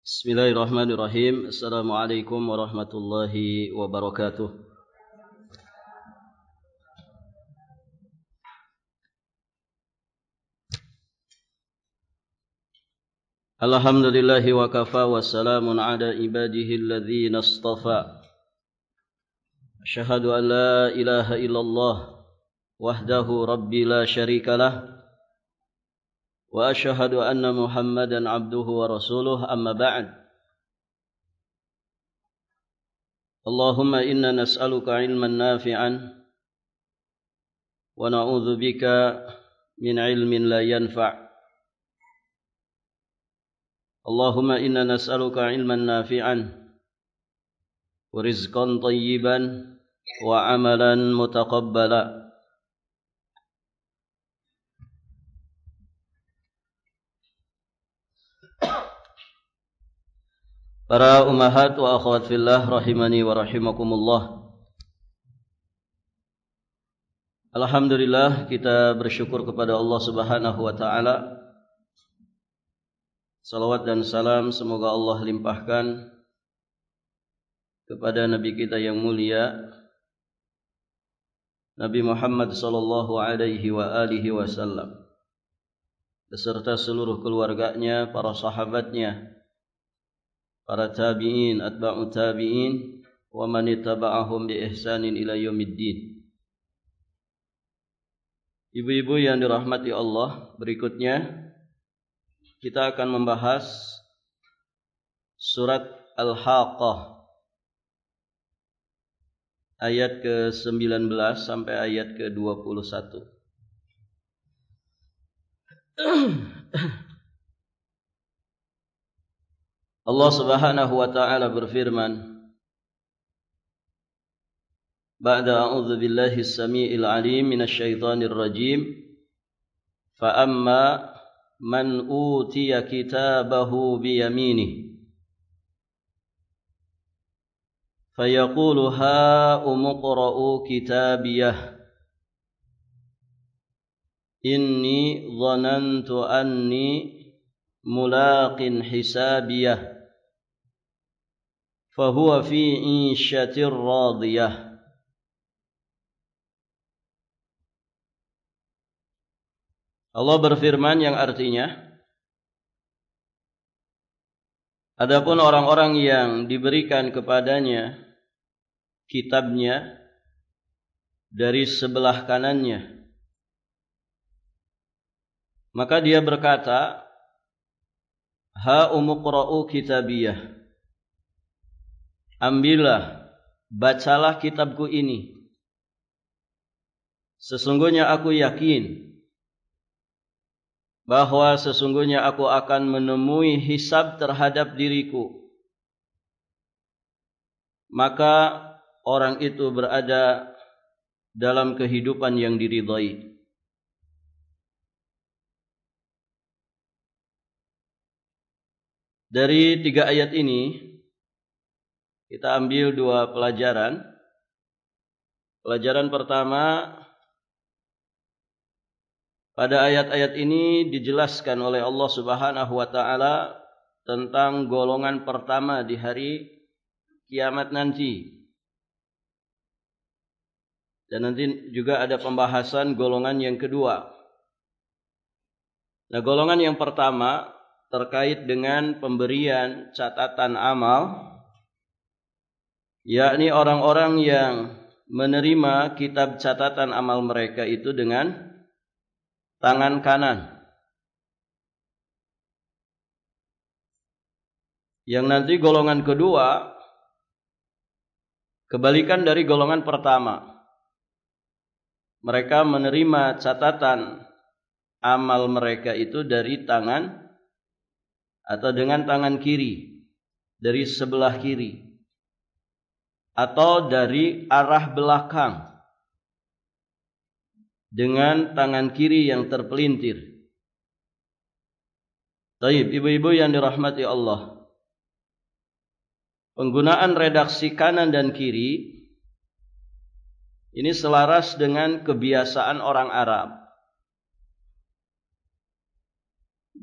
Bismillahirrahmanirrahim. Assalamualaikum warahmatullahi wabarakatuh. Alhamdulillahi wa kafa wa salamun ala ibadihi alladhina astafa. Asyhadu an la ilaha illallah wahdahu rabbi la syarika lah. Wa asyhadu anna Muhammadan abduhu wa rasuluh, amma ba'd. Allahumma inna nas'aluka ilman nafi'an wa na'udzu bika min ilmin la yanfa'. Allahumma inna nas'aluka ilman nafi'an wa rizqan thayyiban wa amalan mutaqabbala. Para ummahat wa akhwat fillah rahimani wa rahimakumullah. Alhamdulillah, kita bersyukur kepada Allah Subhanahu wa taala. Salawat dan salam semoga Allah limpahkan kepada nabi kita yang mulia, Nabi Muhammad sallallahu alaihi wa alihi wasallam, beserta seluruh keluarganya, para sahabatnya, para tabi'in, atba'u tabi'in, wa man ittaba'ahum bi ihsanin ila yaumiddin. Ibu-ibu yang dirahmati Allah, berikutnya kita akan membahas surat Al-Haqqah ayat ke-19 sampai ayat ke-21. Allah Subhanahu wa taala berfirman, ba'da a'udzu billahi as-sami'il 'alim minasy syaithanir rajim, fa amma man utiya kitabahu bi yaminihi fayaqulu ha umqra'u kitabiyah inni dhanantu anni mulaqin hisabiyah fahuwa fi 'ishatir radiyah. Allah berfirman yang artinya, adapun orang-orang yang diberikan kepadanya kitabnya dari sebelah kanannya, maka dia berkata, ha umqra'u kitabiyah, ambillah, bacalah kitabku ini. Sesungguhnya aku yakin bahwa sesungguhnya aku akan menemui hisab terhadap diriku. Maka orang itu berada dalam kehidupan yang diridhai. Dari 3 ayat ini kita ambil 2 pelajaran. Pelajaran pertama, pada ayat-ayat ini dijelaskan oleh Allah Subhanahu wa taala tentang golongan pertama di hari kiamat nanti. Dan nanti juga ada pembahasan golongan yang kedua. Nah, golongan yang pertama terkait dengan pemberian catatan amal, yakni orang-orang yang menerima kitab catatan amal mereka itu dengan tangan kanan. Yang nanti golongan kedua kebalikan dari golongan pertama. Mereka menerima catatan amal mereka itu dari tangan atau dengan tangan kiri, dari sebelah kiri, atau dari arah belakang dengan tangan kiri yang terpelintir. Taib, ibu-ibu yang dirahmati Allah, penggunaan redaksi kanan dan kiri ini selaras dengan kebiasaan orang Arab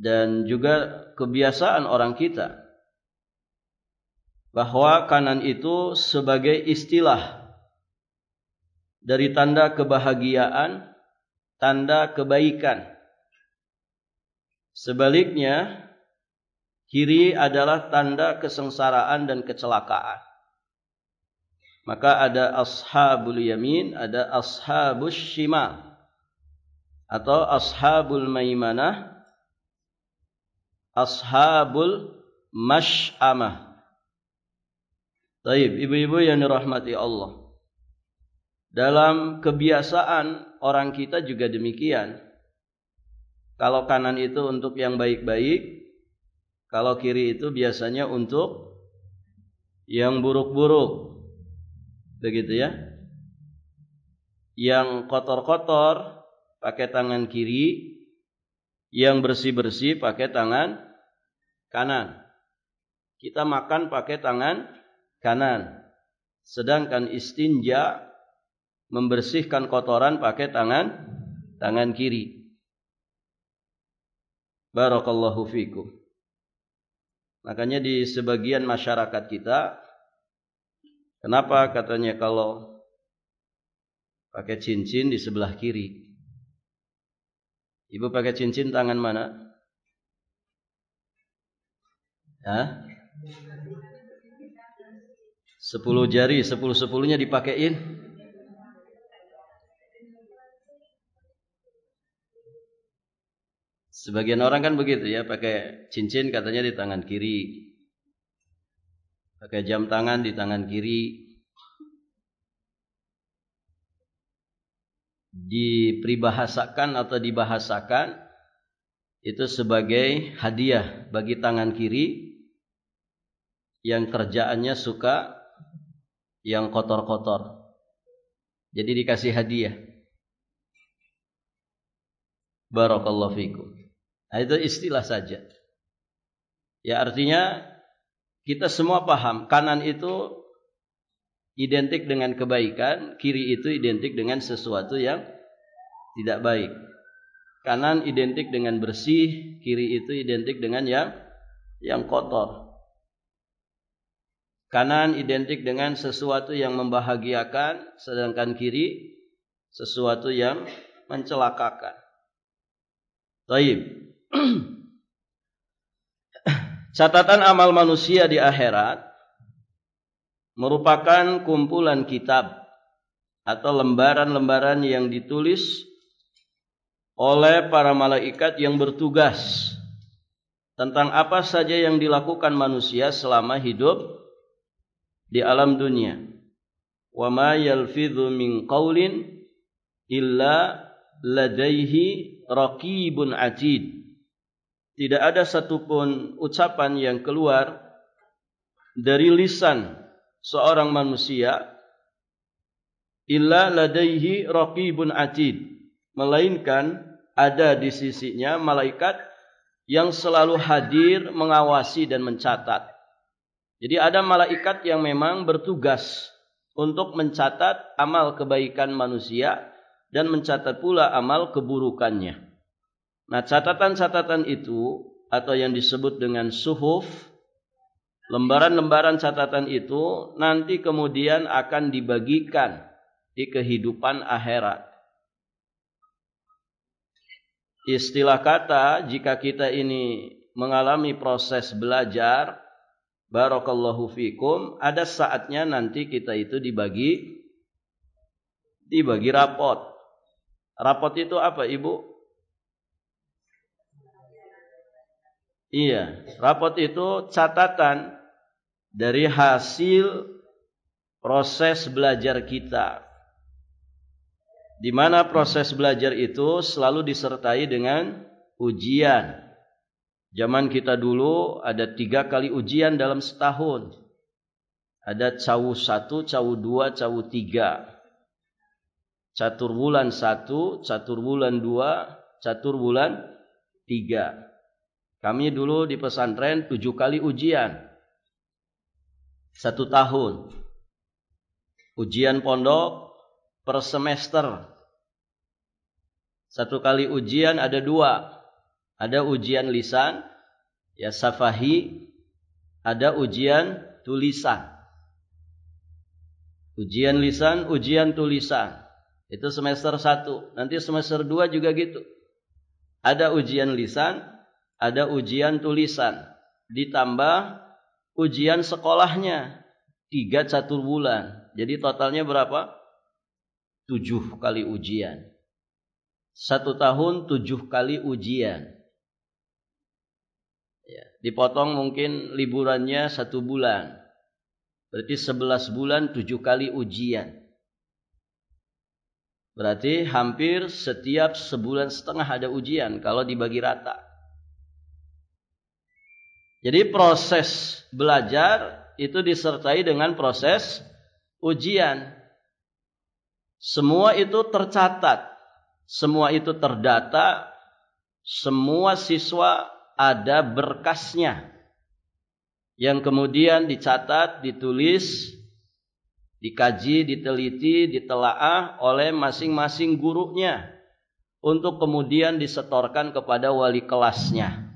dan juga kebiasaan orang kita. bahwa kanan itu sebagai istilah dari tanda kebahagiaan, tanda kebaikan. Sebaliknya, kiri adalah tanda kesengsaraan dan kecelakaan. Maka ada ashabul yamin, ada ashabus shimal, atau ashabul maimanah, ashabul mash'amah. Baik, ibu-ibu yang dirahmati Allah. Dalam kebiasaan orang kita juga demikian. Kalau kanan itu untuk yang baik-baik, kalau kiri itu biasanya untuk yang buruk-buruk. Begitu ya. Yang kotor-kotor pakai tangan kiri, yang bersih-bersih pakai tangan kanan. Kita makan pakai tangan kanan. Sedangkan istinja, membersihkan kotoran pakai tangan kiri. Barakallahu fikum. Makanya di sebagian masyarakat kita, kenapa katanya kalau pakai cincin di sebelah kiri? Ibu pakai cincin tangan mana? Hah? 10 jari, 10-10-nya dipakein. Sebagian orang kan begitu ya, pakai cincin katanya di tangan kiri. Pakai jam tangan di tangan kiri. Dipribahasakan atau dibahasakan itu sebagai hadiah bagi tangan kiri yang kerjaannya suka yang kotor-kotor. Jadi dikasih hadiah. Barakallahu fikum. Nah, itu istilah saja. Ya, artinya kita semua paham kanan itu identik dengan kebaikan, kiri itu identik dengan sesuatu yang tidak baik. Kanan identik dengan bersih, kiri itu identik dengan yang kotor. Kanan identik dengan sesuatu yang membahagiakan, sedangkan kiri sesuatu yang mencelakakan. Baik. Catatan amal manusia di akhirat merupakan kumpulan kitab atau lembaran-lembaran yang ditulis oleh para malaikat yang bertugas tentang apa saja yang dilakukan manusia selama hidup di alam dunia. Wa ma yalfidhu min qaulin illa ladaihi raqibun atid. Tidak ada satupun ucapan yang keluar dari lisan seorang manusia illa ladaihi raqibun atid, melainkan ada di sisinya malaikat yang selalu hadir mengawasi dan mencatat. Jadi ada malaikat yang memang bertugas untuk mencatat amal kebaikan manusia dan mencatat pula amal keburukannya. Nah, catatan-catatan itu atau yang disebut dengan suhuf, lembaran-lembaran catatan itu nanti kemudian akan dibagikan di kehidupan akhirat. Istilah kata, jika kita ini mengalami proses belajar, barakallahu fikum, ada saatnya nanti kita itu dibagi rapot. Rapot itu apa, Ibu? Iya, rapot itu catatan dari hasil proses belajar kita. Di mana proses belajar itu selalu disertai dengan ujian. Zaman kita dulu ada 3 kali ujian dalam setahun. Ada cawu 1, cawu 2, cawu 3. Catur bulan 1, catur bulan 2, catur bulan 3. Kami dulu di pesantren 7 kali ujian. 1 tahun. Ujian pondok per semester. 1 kali ujian ada 2. Ada ujian lisan, ya safahi, ada ujian tulisan. Ujian lisan, ujian tulisan. Itu semester 1. Nanti semester 2 juga gitu. Ada ujian lisan, ada ujian tulisan. Ditambah ujian sekolahnya. 3 catur bulan. Jadi totalnya berapa? 7 kali ujian. 1 tahun 7 kali ujian. Ya, dipotong mungkin liburannya 1 bulan. Berarti 11 bulan 7 kali ujian. Berarti hampir setiap sebulan setengah ada ujian kalau dibagi rata. Jadi proses belajar itu disertai dengan proses ujian. Semua itu tercatat, semua itu terdata, semua siswa ada berkasnya yang kemudian dicatat, ditulis, dikaji, diteliti, ditelaah oleh masing-masing gurunya untuk kemudian disetorkan kepada wali kelasnya.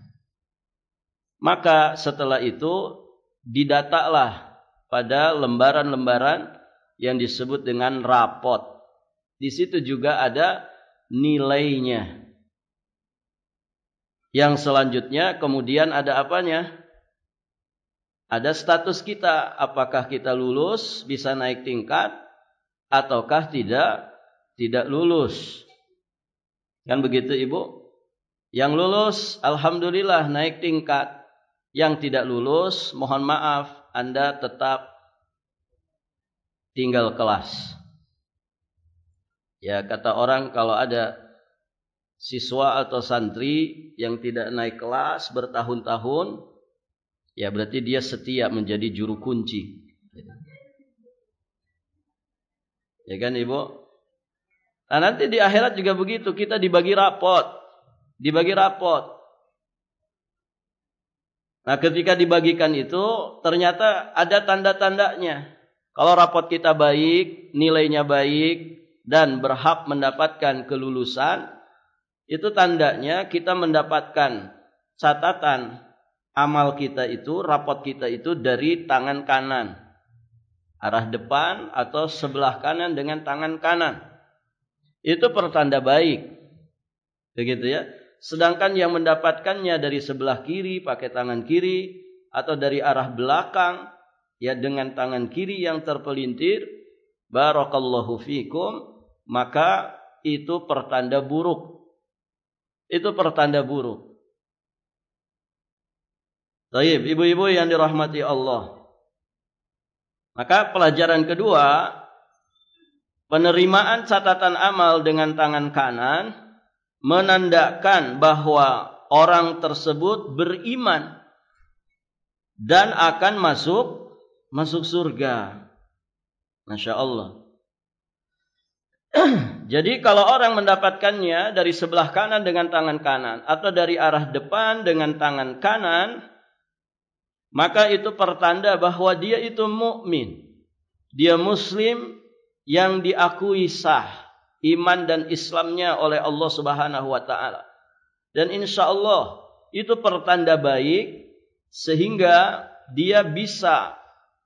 Maka setelah itu didatalah pada lembaran-lembaran yang disebut dengan rapot. Di situ juga ada nilainya. Yang selanjutnya kemudian ada apanya? Ada status kita. Apakah kita lulus, bisa naik tingkat, ataukah tidak lulus. Kan begitu Ibu? Yang lulus, alhamdulillah naik tingkat. Yang tidak lulus, mohon maaf, Anda tetap tinggal kelas. Ya, kata orang kalau ada siswa atau santri yang tidak naik kelas bertahun-tahun, ya berarti dia setia menjadi juru kunci. Ya kan Ibu? Nah nanti di akhirat juga begitu, kita dibagi rapot. Nah ketika dibagikan itu ternyata ada tanda-tandanya. Kalau rapot kita baik, nilainya baik, dan berhak mendapatkan kelulusan, itu tandanya kita mendapatkan catatan amal kita itu, rapot kita itu dari tangan kanan. Arah depan atau sebelah kanan dengan tangan kanan. Itu pertanda baik. Begitu ya. Sedangkan yang mendapatkannya dari sebelah kiri pakai tangan kiri atau dari arah belakang ya dengan tangan kiri yang terpelintir, barakallahu fikum, maka itu pertanda buruk. Itu pertanda buruk. Baik, ibu-ibu yang dirahmati Allah. Maka pelajaran kedua, penerimaan catatan amal dengan tangan kanan menandakan bahwa orang tersebut beriman dan akan masuk surga. Masya Allah. Jadi kalau orang mendapatkannya dari sebelah kanan dengan tangan kanan atau dari arah depan dengan tangan kanan, maka itu pertanda bahwa dia itu mukmin. Dia muslim yang diakui sah iman dan Islamnya oleh Allah Subhanahu wa taala. Dan insya Allah itu pertanda baik sehingga dia bisa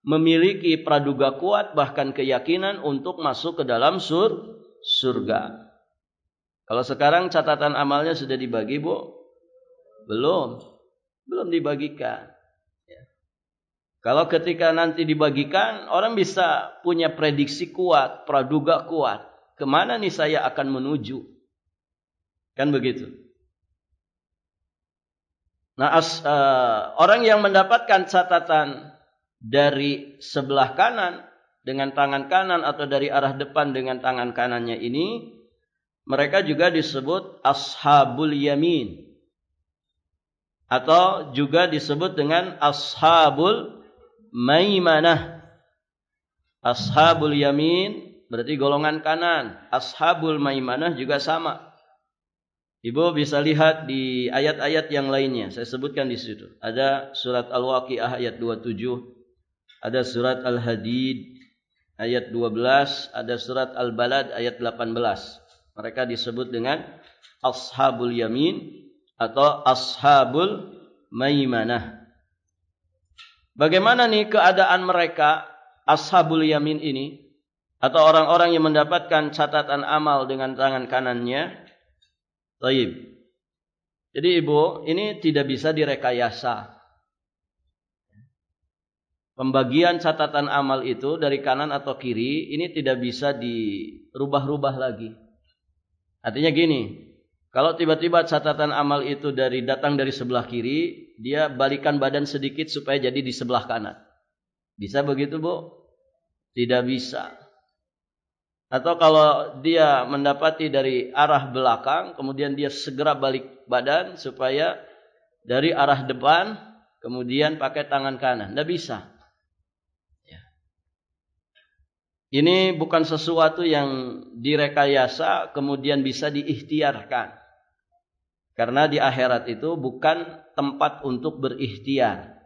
memiliki praduga kuat bahkan keyakinan untuk masuk ke dalam surga. Kalau sekarang catatan amalnya sudah dibagi, Bu? Belum dibagikan. Ya. Kalau ketika nanti dibagikan, orang bisa punya prediksi kuat, praduga kuat. Kemana nih saya akan menuju? Kan begitu. Nah, orang yang mendapatkan catatan dari sebelah kanan dengan tangan kanan atau dari arah depan dengan tangan kanannya ini, mereka juga disebut ashabul yamin atau juga disebut dengan ashabul maimanah. Ashabul yamin berarti golongan kanan, ashabul maimanah juga sama. Ibu bisa lihat di ayat-ayat yang lainnya, saya sebutkan di situ. Ada surat Al-Waqiah ayat 27, ada surat Al-Hadid ayat 12, ada surat Al-Balad ayat 18. Mereka disebut dengan ashabul yamin atau ashabul maimanah. Bagaimana nih keadaan mereka ashabul yamin ini atau orang-orang yang mendapatkan catatan amal dengan tangan kanannya? Taib. Jadi Ibu, ini tidak bisa direkayasa. Pembagian catatan amal itu dari kanan atau kiri ini tidak bisa dirubah-rubah lagi. Artinya gini, kalau tiba-tiba catatan amal itu datang dari sebelah kiri, dia balikan badan sedikit supaya jadi di sebelah kanan. Bisa begitu, Bu? Tidak bisa. Atau kalau dia mendapati dari arah belakang, kemudian dia segera balik badan supaya dari arah depan, kemudian pakai tangan kanan. Tidak bisa. Ya. Ini bukan sesuatu yang direkayasa, kemudian bisa diikhtiarkan. Karena di akhirat itu bukan tempat untuk berikhtiar.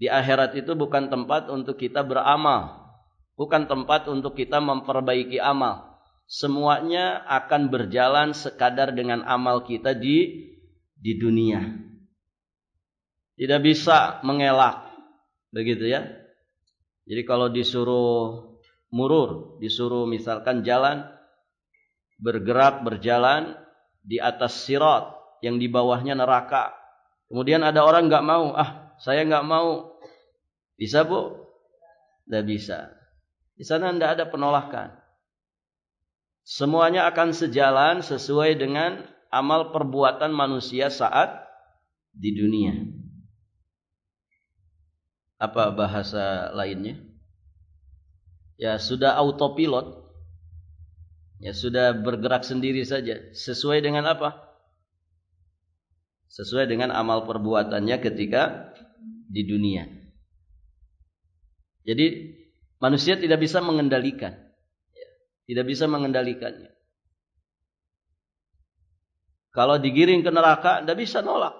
Di akhirat itu bukan tempat untuk kita beramal. Bukan tempat untuk kita memperbaiki amal. Semuanya akan berjalan sekadar dengan amal kita di dunia. Tidak bisa mengelak. Begitu ya. Jadi kalau disuruh murur, disuruh misalkan jalan, bergerak, berjalan di atas sirat yang di bawahnya neraka. Kemudian ada orang enggak mau, saya enggak mau. Bisa, Bu? Tidak bisa. Di sana tidak ada penolakan. Semuanya akan sejalan sesuai dengan amal perbuatan manusia saat di dunia. Apa bahasa lainnya? Ya sudah autopilot. Ya sudah bergerak sendiri saja. Sesuai dengan apa? Sesuai dengan amal perbuatannya ketika di dunia. Jadi manusia tidak bisa mengendalikan. Tidak bisa mengendalikannya. Kalau digiring ke neraka, tidak bisa nolak.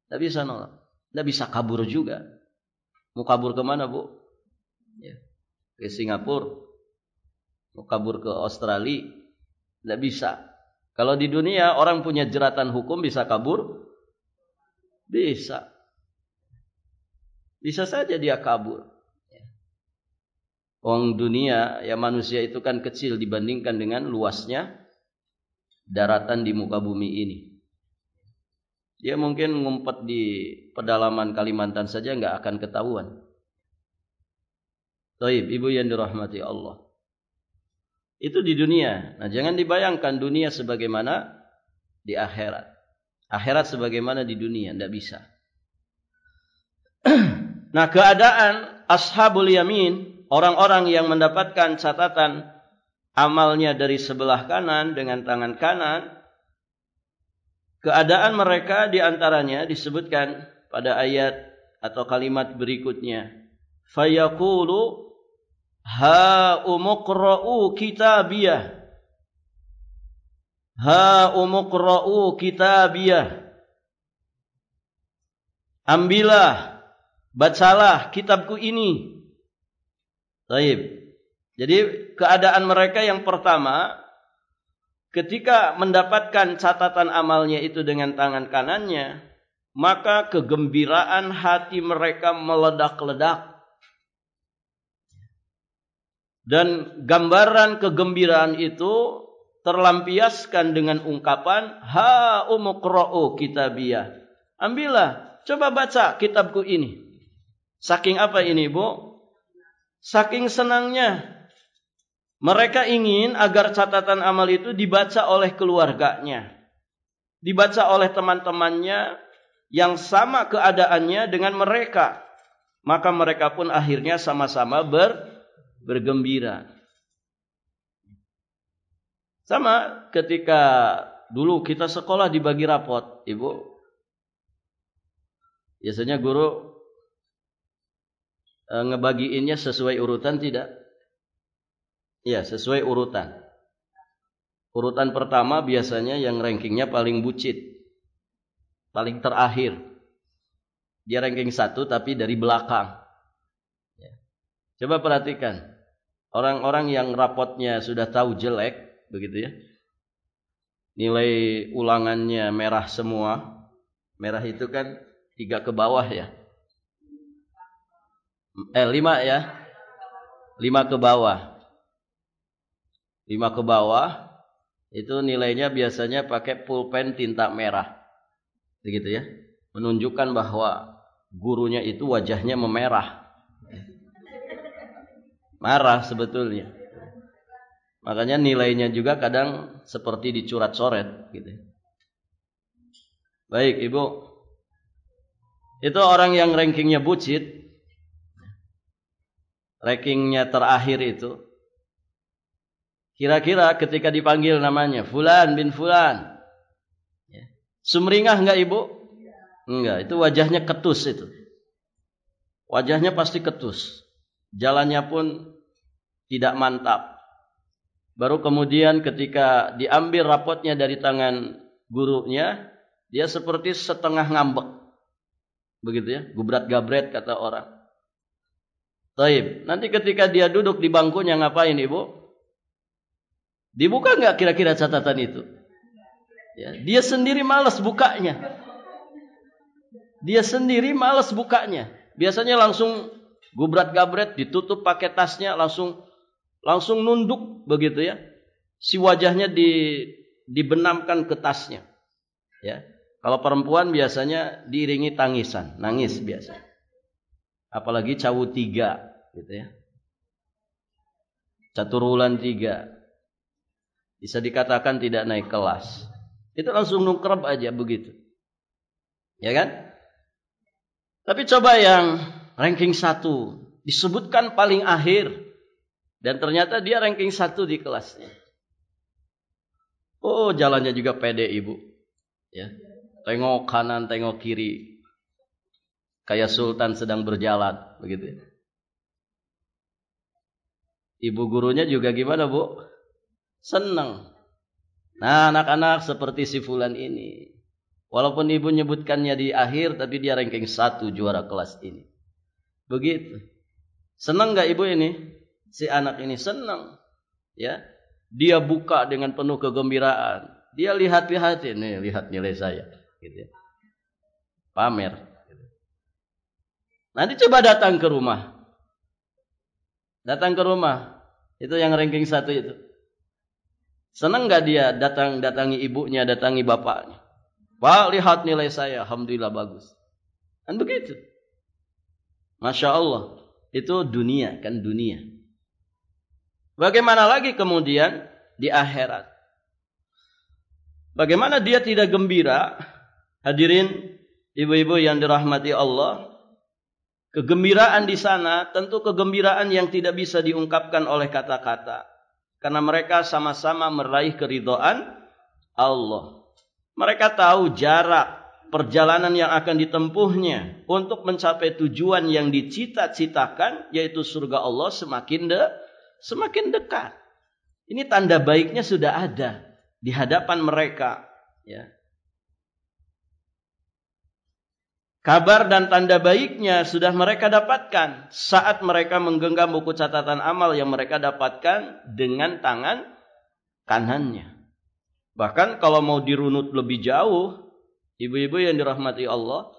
Tidak bisa nolak. Tidak bisa kabur juga. Mau kabur kemana, Bu? Ya. Ke Singapura. Mau kabur ke Australia. Tidak bisa. Kalau di dunia orang punya jeratan hukum bisa kabur? Bisa. Bisa saja dia kabur. Orang dunia, ya manusia itu kan kecil dibandingkan dengan luasnya daratan di muka bumi ini. Dia mungkin ngumpet di pedalaman Kalimantan saja nggak akan ketahuan. Taib, Ibu yang dirahmati Allah. Itu di dunia. Nah, jangan dibayangkan dunia sebagaimana di akhirat. Akhirat sebagaimana di dunia, tidak bisa. Nah, keadaan ashabul yamin, orang-orang yang mendapatkan catatan amalnya dari sebelah kanan dengan tangan kanan, keadaan mereka diantaranya disebutkan pada ayat atau kalimat berikutnya. Fayaqulu ha umuqra'u kitabiyah. Ha umuqra'u kitabiyah. Ambillah, bacalah kitabku ini. Baik. Jadi keadaan mereka yang pertama, ketika mendapatkan catatan amalnya itu dengan tangan kanannya, maka kegembiraan hati mereka meledak-ledak. Dan gambaran kegembiraan itu terlampiaskan dengan ungkapan ha umuqra'u kitabiyah. Ambillah, coba baca kitabku ini. Saking apa ini, Bu? Saking senangnya mereka ingin agar catatan amal itu dibaca oleh keluarganya, dibaca oleh teman-temannya yang sama keadaannya dengan mereka. Maka mereka pun akhirnya sama-sama bergembira. Sama ketika dulu kita sekolah dibagi rapot, Ibu. Biasanya guru ngebagiinnya sesuai urutan tidak? Ya, sesuai urutan. Urutan pertama biasanya yang rankingnya paling bucit. Paling terakhir. Dia ranking 1 tapi dari belakang. Ya. Coba perhatikan. Orang-orang yang rapotnya sudah tahu jelek, begitu ya. Nilai ulangannya merah semua. Merah itu kan 3 ke bawah ya. 5 ya. 5 ke bawah. 5 ke bawah itu nilainya biasanya pakai pulpen tinta merah. Begitu ya. Menunjukkan bahwa gurunya itu wajahnya memerah. Marah sebetulnya. Makanya nilainya juga kadang seperti dicoret-coret gitu. Baik, Ibu. Itu orang yang rankingnya bucit. Rankingnya terakhir itu. Kira-kira ketika dipanggil namanya Fulan bin Fulan. Sumringah enggak, Ibu? Enggak, itu wajahnya ketus itu. Wajahnya pasti ketus. Jalannya pun tidak mantap. Baru kemudian ketika diambil rapotnya dari tangan gurunya, dia seperti setengah ngambek. Begitu ya, gubrat-gabret kata orang. Taib. Nanti ketika dia duduk di bangkunya ngapain, Ibu? Dibuka enggak kira-kira catatan itu? Ya, dia sendiri malas bukanya. Dia sendiri malas bukanya. Biasanya langsung gubrat-gabret, ditutup pakai tasnya, langsung nunduk begitu ya. Si wajahnya dibenamkan ke tasnya. Ya. Kalau perempuan biasanya diiringi tangisan, nangis biasa. Apalagi cawu 3 gitu ya. Caturwulan 3. Bisa dikatakan tidak naik kelas. Itu langsung nungkrep aja begitu. Ya kan? Tapi coba yang ranking 1 disebutkan paling akhir dan ternyata dia ranking 1 di kelasnya. Oh, jalannya juga pede, Ibu. Ya. Tengok kanan, tengok kiri. Kayak sultan sedang berjalan, begitu ya. Ibu gurunya juga gimana, Bu? Senang. Nah, anak-anak seperti si Fulan ini. Walaupun ibu nyebutkannya di akhir, tapi dia ranking 1 juara kelas ini. Begitu. Senang gak ibu ini? Si anak ini senang. Ya. Dia buka dengan penuh kegembiraan. Dia lihat-lihat ini, lihat nilai saya. Gitu ya. Pamer. Nanti coba datang ke rumah. Datang ke rumah. Itu yang ranking 1 itu. Senang gak dia datangi ibunya, datangi bapaknya? Pak, lihat nilai saya. Alhamdulillah bagus. Kan begitu. Masya Allah. Itu dunia, kan dunia. Bagaimana lagi kemudian di akhirat? Bagaimana dia tidak gembira? Hadirin ibu-ibu yang dirahmati Allah. Kegembiraan di sana tentu kegembiraan yang tidak bisa diungkapkan oleh kata-kata. Karena mereka sama-sama meraih keridhaan Allah. Mereka tahu jarak perjalanan yang akan ditempuhnya untuk mencapai tujuan yang dicita-citakan, yaitu surga Allah semakin dekat. Ini tanda baiknya sudah ada di hadapan mereka. Ya. Kabar dan tanda baiknya sudah mereka dapatkan saat mereka menggenggam buku catatan amal yang mereka dapatkan dengan tangan kanannya. Bahkan kalau mau dirunut lebih jauh, ibu-ibu yang dirahmati Allah,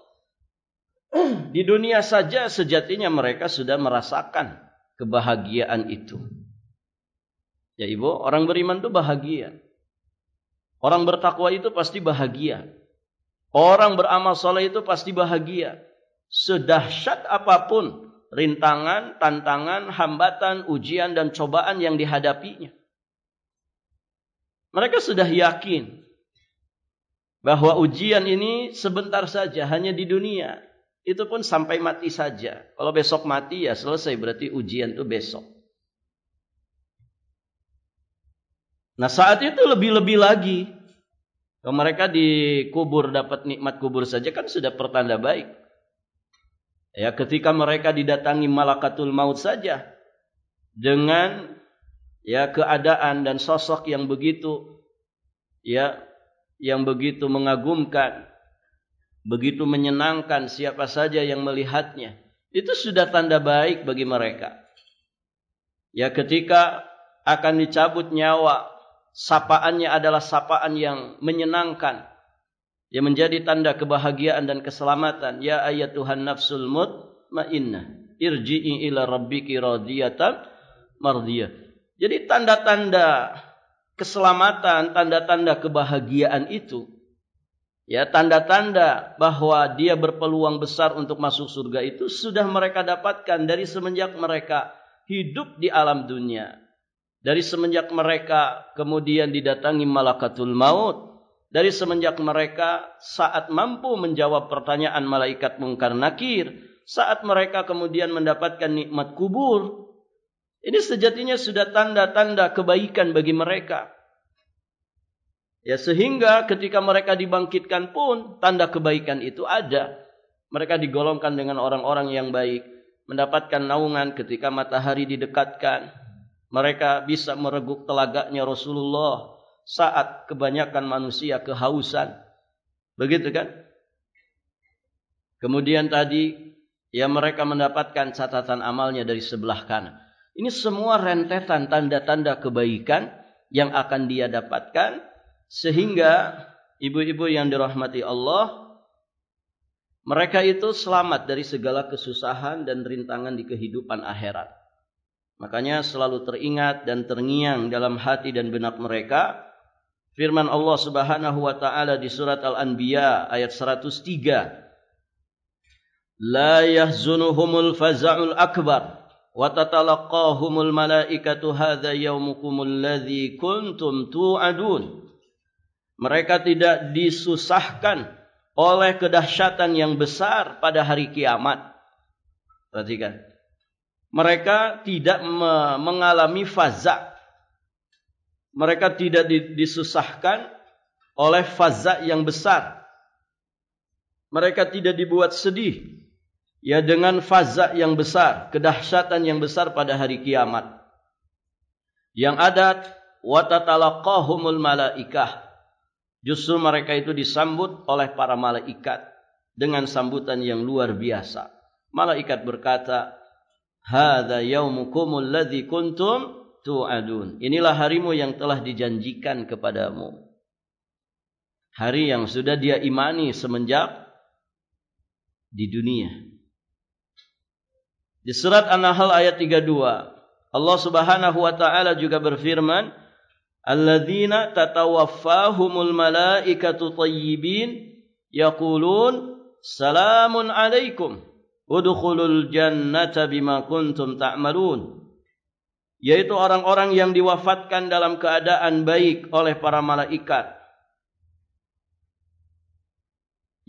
di dunia saja sejatinya mereka sudah merasakan kebahagiaan itu. Ya ibu, orang beriman itu bahagia. Orang bertakwa itu pasti bahagia. Orang beramal soleh itu pasti bahagia. Sedahsyat apapun rintangan, tantangan, hambatan, ujian dan cobaan yang dihadapinya. Mereka sudah yakin bahwa ujian ini sebentar saja, hanya di dunia. Itu pun sampai mati saja. Kalau besok mati ya selesai, berarti ujian itu besok. Nah saat itu lebih-lebih lagi. Kalau mereka dikubur dapat nikmat kubur saja kan sudah pertanda baik. Ya, ketika mereka didatangi malakatul maut saja dengan ya keadaan dan sosok yang begitu yang begitu mengagumkan, begitu menyenangkan siapa saja yang melihatnya. Itu sudah tanda baik bagi mereka. Ya, ketika akan dicabut nyawa, sapaannya adalah sapaan yang menyenangkan, yang menjadi tanda kebahagiaan dan keselamatan. Ya ayyatuhan nafsul mutmainnah, irji'i ila rabbiki radiyatan mardiyah. Jadi tanda-tanda keselamatan, tanda-tanda kebahagiaan itu, ya, tanda-tanda bahwa dia berpeluang besar untuk masuk surga itu sudah mereka dapatkan dari semenjak mereka hidup di alam dunia. Dari semenjak mereka kemudian didatangi malakatul maut. Dari semenjak mereka saat mampu menjawab pertanyaan malaikat mungkar nakir. Saat mereka kemudian mendapatkan nikmat kubur. Ini sejatinya sudah tanda-tanda kebaikan bagi mereka. Ya, sehingga ketika mereka dibangkitkan pun tanda kebaikan itu ada. Mereka digolongkan dengan orang-orang yang baik. Mendapatkan naungan ketika matahari didekatkan. Mereka bisa mereguk telaganya Rasulullah saat kebanyakan manusia kehausan. Begitu kan? Kemudian tadi, ya, mereka mendapatkan catatan amalnya dari sebelah kanan. Ini semua rentetan tanda-tanda kebaikan yang akan dia dapatkan. Sehingga ibu-ibu yang dirahmati Allah, mereka itu selamat dari segala kesusahan dan rintangan di kehidupan akhirat. Makanya selalu teringat dan terngiang dalam hati dan benak mereka firman Allah Subhanahu wa taala di surat Al-Anbiya ayat 103. La yahzunuhumul faza'ul akbar wa tatalaqahumul malaikatu hadza yaumukumul ladzi kuntum tu'adun. Mereka tidak disusahkan oleh kedahsyatan yang besar pada hari kiamat. Perhatikan. Mereka tidak mengalami faza. Mereka tidak disusahkan oleh faza yang besar. Mereka tidak dibuat sedih, ya, dengan faza yang besar, kedahsyatan yang besar pada hari kiamat. Yang ada wa tatalaqahumul malaikah. Justru mereka itu disambut oleh para malaikat dengan sambutan yang luar biasa. Malaikat berkata, hadza yaumukumul ladzi kuntum tu'adun. Inilah harimu yang telah dijanjikan kepadamu. Hari yang sudah dia imani semenjak di dunia. Di surat An-Nahl ayat 32, Allah Subhanahu wa taala juga berfirman, alladzina tatawaffahumul malaikatu thayyibin yaqulun salamun alaikum udkhulul jannata bima kuntum ta'malun. Yaitu orang-orang yang diwafatkan dalam keadaan baik oleh para malaikat.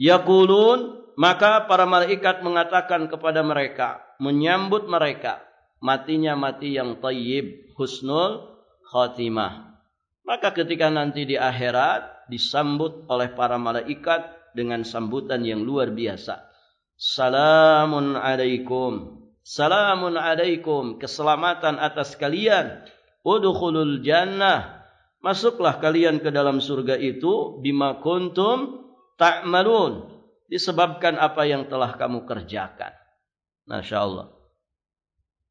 Yaqulun, maka para malaikat mengatakan kepada mereka, menyambut mereka, matinya mati yang thayyib, husnul khatimah. Maka ketika nanti di akhirat disambut oleh para malaikat dengan sambutan yang luar biasa. Salamun alaikum. Salamun alaikum. Keselamatan atas kalian. Udkhulul jannah. Masuklah kalian ke dalam surga itu. Bima kuntum ta'malun. Disebabkan apa yang telah kamu kerjakan. Masya Allah.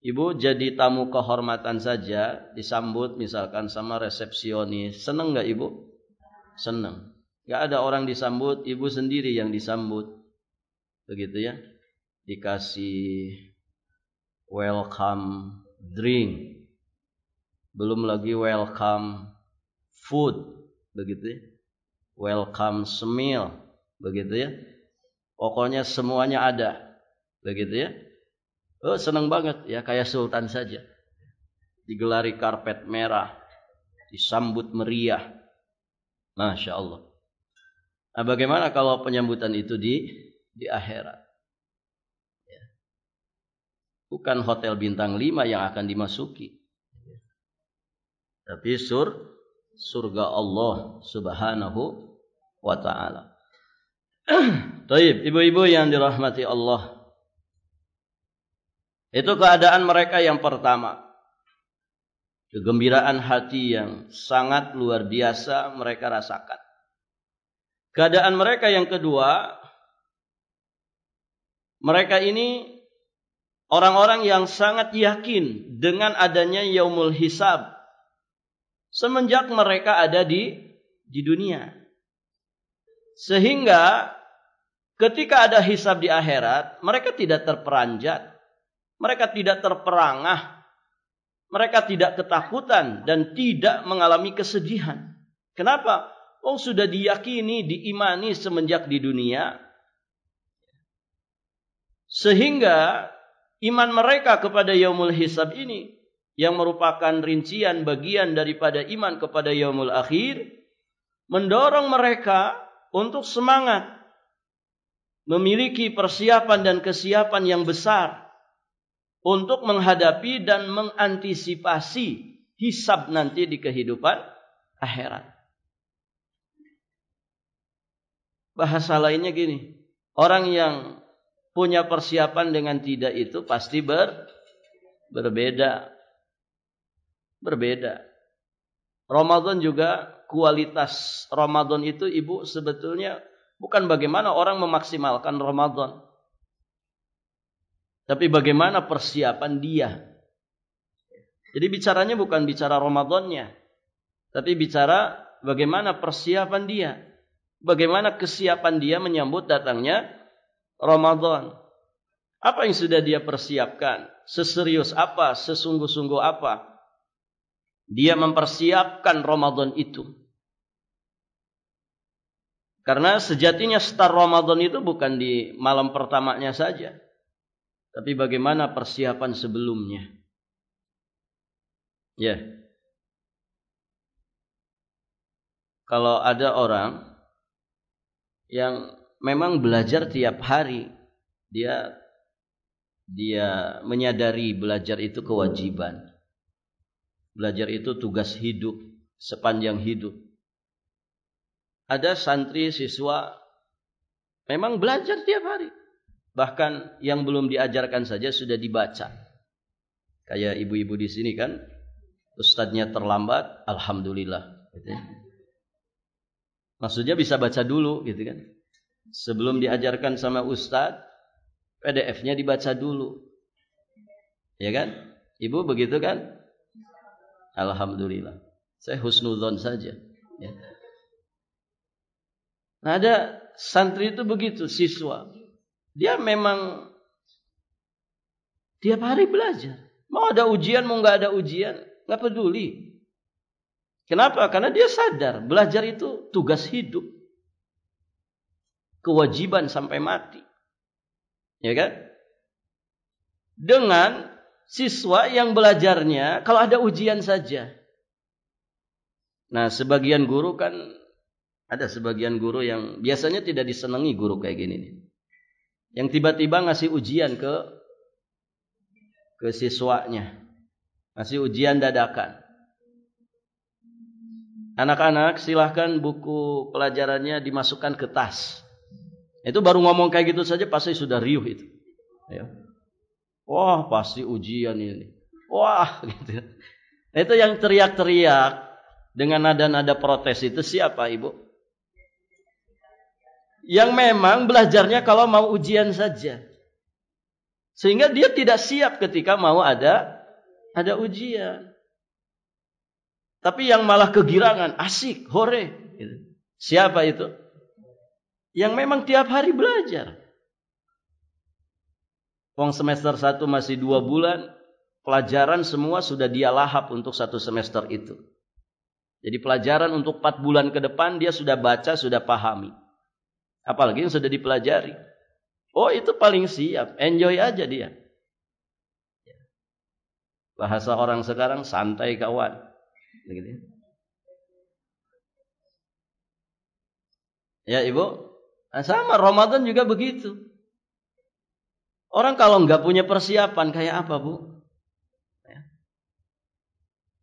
Ibu jadi tamu kehormatan saja. Disambut misalkan sama resepsionis. Senang gak ibu? Senang. Gak ada orang disambut. Ibu sendiri yang disambut. Begitu ya, dikasih welcome drink, belum lagi welcome food, begitu ya, welcome meal, begitu ya, pokoknya semuanya ada, begitu ya. Oh, senang banget ya, kayak sultan saja, digelari karpet merah, disambut meriah, masya Allah. Nah, bagaimana kalau penyambutan itu di akhirat? Ya. Bukan hotel bintang 5 yang akan dimasuki, tapi surga Allah Subhanahu wa ta'ala. Taib, ibu-ibu yang dirahmati Allah, itu keadaan mereka yang pertama. Kegembiraan hati yang sangat luar biasa mereka rasakan. Keadaan mereka yang kedua, mereka ini orang-orang yang sangat yakin dengan adanya yaumul hisab semenjak mereka ada di dunia. Sehingga ketika ada hisab di akhirat, mereka tidak terperanjat. Mereka tidak terperangah, mereka tidak ketakutan dan tidak mengalami kesedihan. Kenapa? Oh, sudah diyakini, diimani semenjak di dunia. Sehingga iman mereka kepada yaumul hisab ini, yang merupakan rincian bagian daripada iman kepada yaumul akhir, mendorong mereka untuk semangat, memiliki persiapan dan kesiapan yang besar untuk menghadapi dan mengantisipasi hisab nanti di kehidupan akhirat. Bahasa lainnya gini, orang yang punya persiapan dengan tidak itu pasti berbeda. Ramadan juga, kualitas Ramadan itu Ibu sebetulnya bukan bagaimana orang memaksimalkan Ramadan, tapi bagaimana persiapan dia. Jadi bicaranya bukan bicara Ramadannya, tapi bicara bagaimana persiapan dia, bagaimana kesiapan dia menyambut datangnya Ramadan. Apa yang sudah dia persiapkan? Seserius apa? Sesungguh-sungguh apa dia mempersiapkan Ramadan itu? Karena sejatinya start Ramadan itu bukan di malam pertamanya saja, tapi bagaimana persiapan sebelumnya. Ya. Kalau ada orang yang memang belajar tiap hari, dia menyadari belajar itu kewajiban. Belajar itu tugas hidup sepanjang hidup. Ada santri siswa memang belajar tiap hari. Bahkan yang belum diajarkan saja sudah dibaca. Kayak ibu-ibu di sini kan, ustadznya terlambat, alhamdulillah. Gitu. Maksudnya bisa baca dulu, gitu kan? Sebelum diajarkan sama ustadz, PDF-nya dibaca dulu, ya kan? Ibu begitu kan? Alhamdulillah. Saya husnudzon saja. Ya. Nah, ada santri itu begitu, siswa. Dia memang tiap hari belajar. Mau ada ujian, mau nggak ada ujian, nggak peduli. Kenapa? Karena dia sadar belajar itu tugas hidup, kewajiban sampai mati. Ya kan? Dengan siswa yang belajarnya kalau ada ujian saja. Nah, sebagian guru kan, ada sebagian guru yang biasanya tidak disenangi guru kayak gini nih. Yang tiba-tiba ngasih ujian ke siswanya. Ngasih ujian dadakan. Anak-anak silahkan buku pelajarannya dimasukkan ke tas. Itu baru ngomong kayak gitu saja pasti sudah riuh itu. Ya. Wah, pasti ujian ini. Wah, gitu. Itu yang teriak-teriak dengan nada-nada protes itu siapa, Ibu? Yang memang belajarnya kalau mau ujian saja. Sehingga dia tidak siap ketika mau ada ujian. Tapi yang malah kegirangan, asik, hore. Gitu. Siapa itu? Yang memang tiap hari belajar. Wong semester 1 masih 2 bulan, pelajaran semua sudah dia lahap untuk 1 semester itu. Jadi pelajaran untuk 4 bulan ke depan dia sudah baca, sudah pahami. Apalagi yang sudah dipelajari. Oh, itu paling siap, enjoy aja dia. Bahasa orang sekarang santai kawan. Begitu. Ya Ibu, nah, sama Ramadan juga begitu. Orang kalau nggak punya persiapan kayak apa, Bu?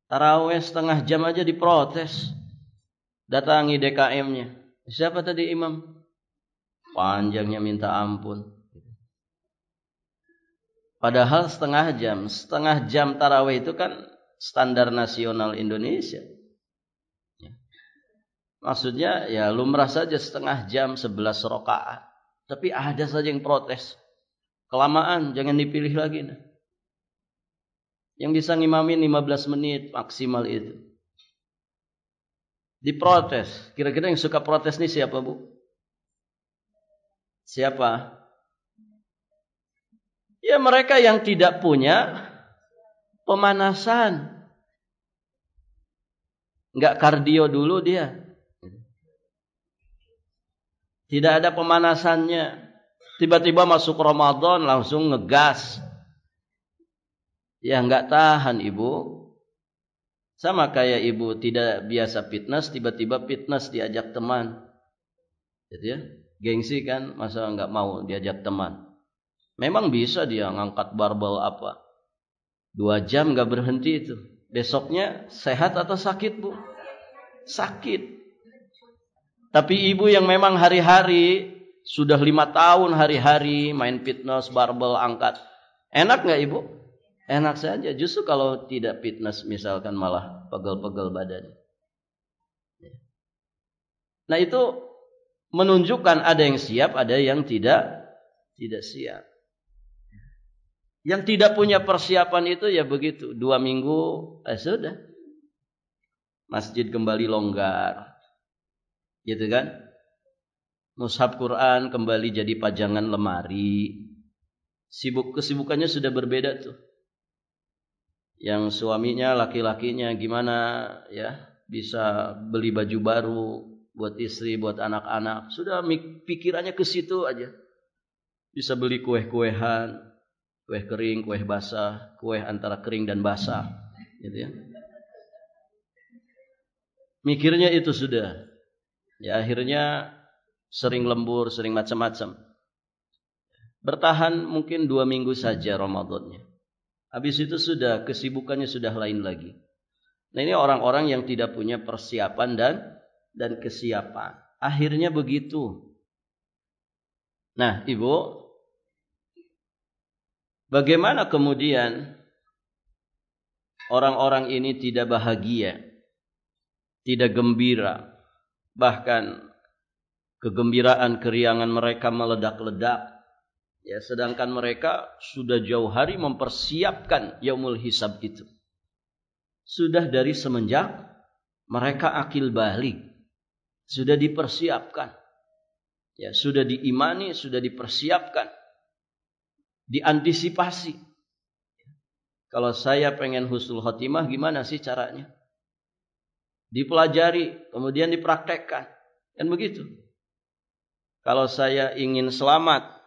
Tarawih setengah jam aja diprotes. Datangi DKM-nya. Siapa tadi imam? Panjangnya minta ampun. Padahal setengah jam tarawih itu kan standar nasional Indonesia. Maksudnya ya lumrah saja setengah jam 11 rakaat. Tapi ada saja yang protes. Kelamaan, jangan dipilih lagi. Nah. Yang bisa ngimamin 15 menit maksimal itu. Diprotes. Kira-kira yang suka protes nih siapa, Bu? Siapa? Ya mereka yang tidak punya pemanasan. Enggak kardio dulu dia. Tidak ada pemanasannya. Tiba-tiba masuk Ramadan langsung ngegas. Ya enggak tahan ibu. Sama kayak ibu tidak biasa fitness, tiba-tiba fitness diajak teman. Gitu ya. Gengsi kan, masa enggak mau diajak teman. Memang bisa dia ngangkat barbel apa. 2 jam enggak berhenti itu. Besoknya sehat atau sakit bu? Sakit. Tapi ibu yang memang hari-hari, sudah 5 tahun hari-hari main fitness, barbel, angkat. Enak enggak ibu? Enak saja. Justru kalau tidak fitness misalkan malah pegel-pegel badan. Nah itu menunjukkan ada yang siap, ada yang tidak siap. Yang tidak punya persiapan itu ya begitu. 2 minggu, sudah. Masjid kembali longgar. Gitu kan? Mushaf Quran kembali jadi pajangan lemari. Kesibukannya sudah berbeda tuh. Yang suaminya, laki-lakinya gimana ya, bisa beli baju baru buat istri, buat anak-anak. Sudah pikirannya ke situ aja. Bisa beli kue-kuehan, kue kering, kue basah, kue antara kering dan basah, gitu ya. Mikirnya itu sudah. Ya akhirnya sering lembur, sering macam-macam. Bertahan mungkin 2 minggu saja Ramadannya. Habis itu sudah kesibukannya sudah lain lagi. Nah ini orang-orang yang tidak punya persiapan dan kesiapan. Akhirnya begitu. Nah ibu, bagaimana kemudian orang-orang ini tidak bahagia, tidak gembira, bahkan kegembiraan keriangan mereka meledak-ledak. Ya, sedangkan mereka sudah jauh hari mempersiapkan yaumul hisab itu. Sudah dari semenjak mereka akil balik, sudah dipersiapkan. Ya, sudah diimani, sudah dipersiapkan. Diantisipasi. Kalau saya pengen husnul khotimah, gimana sih caranya? Dipelajari, kemudian dipraktekkan. Kan begitu. Kalau saya ingin selamat,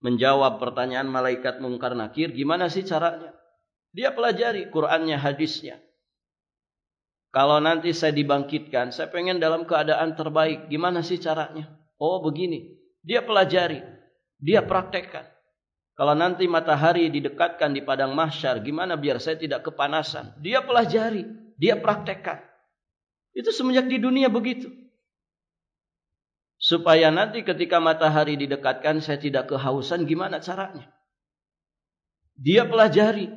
menjawab pertanyaan malaikat mungkar nakir, gimana sih caranya? Dia pelajari Qur'annya, hadisnya. Kalau nanti saya dibangkitkan, saya pengen dalam keadaan terbaik, gimana sih caranya? Oh begini, dia pelajari, dia praktekkan. Kalau nanti matahari didekatkan di padang mahsyar, gimana biar saya tidak kepanasan? Dia pelajari, dia praktekkan. Itu semenjak di dunia begitu. Supaya nanti ketika matahari didekatkan saya tidak kehausan, gimana caranya? Dia pelajari.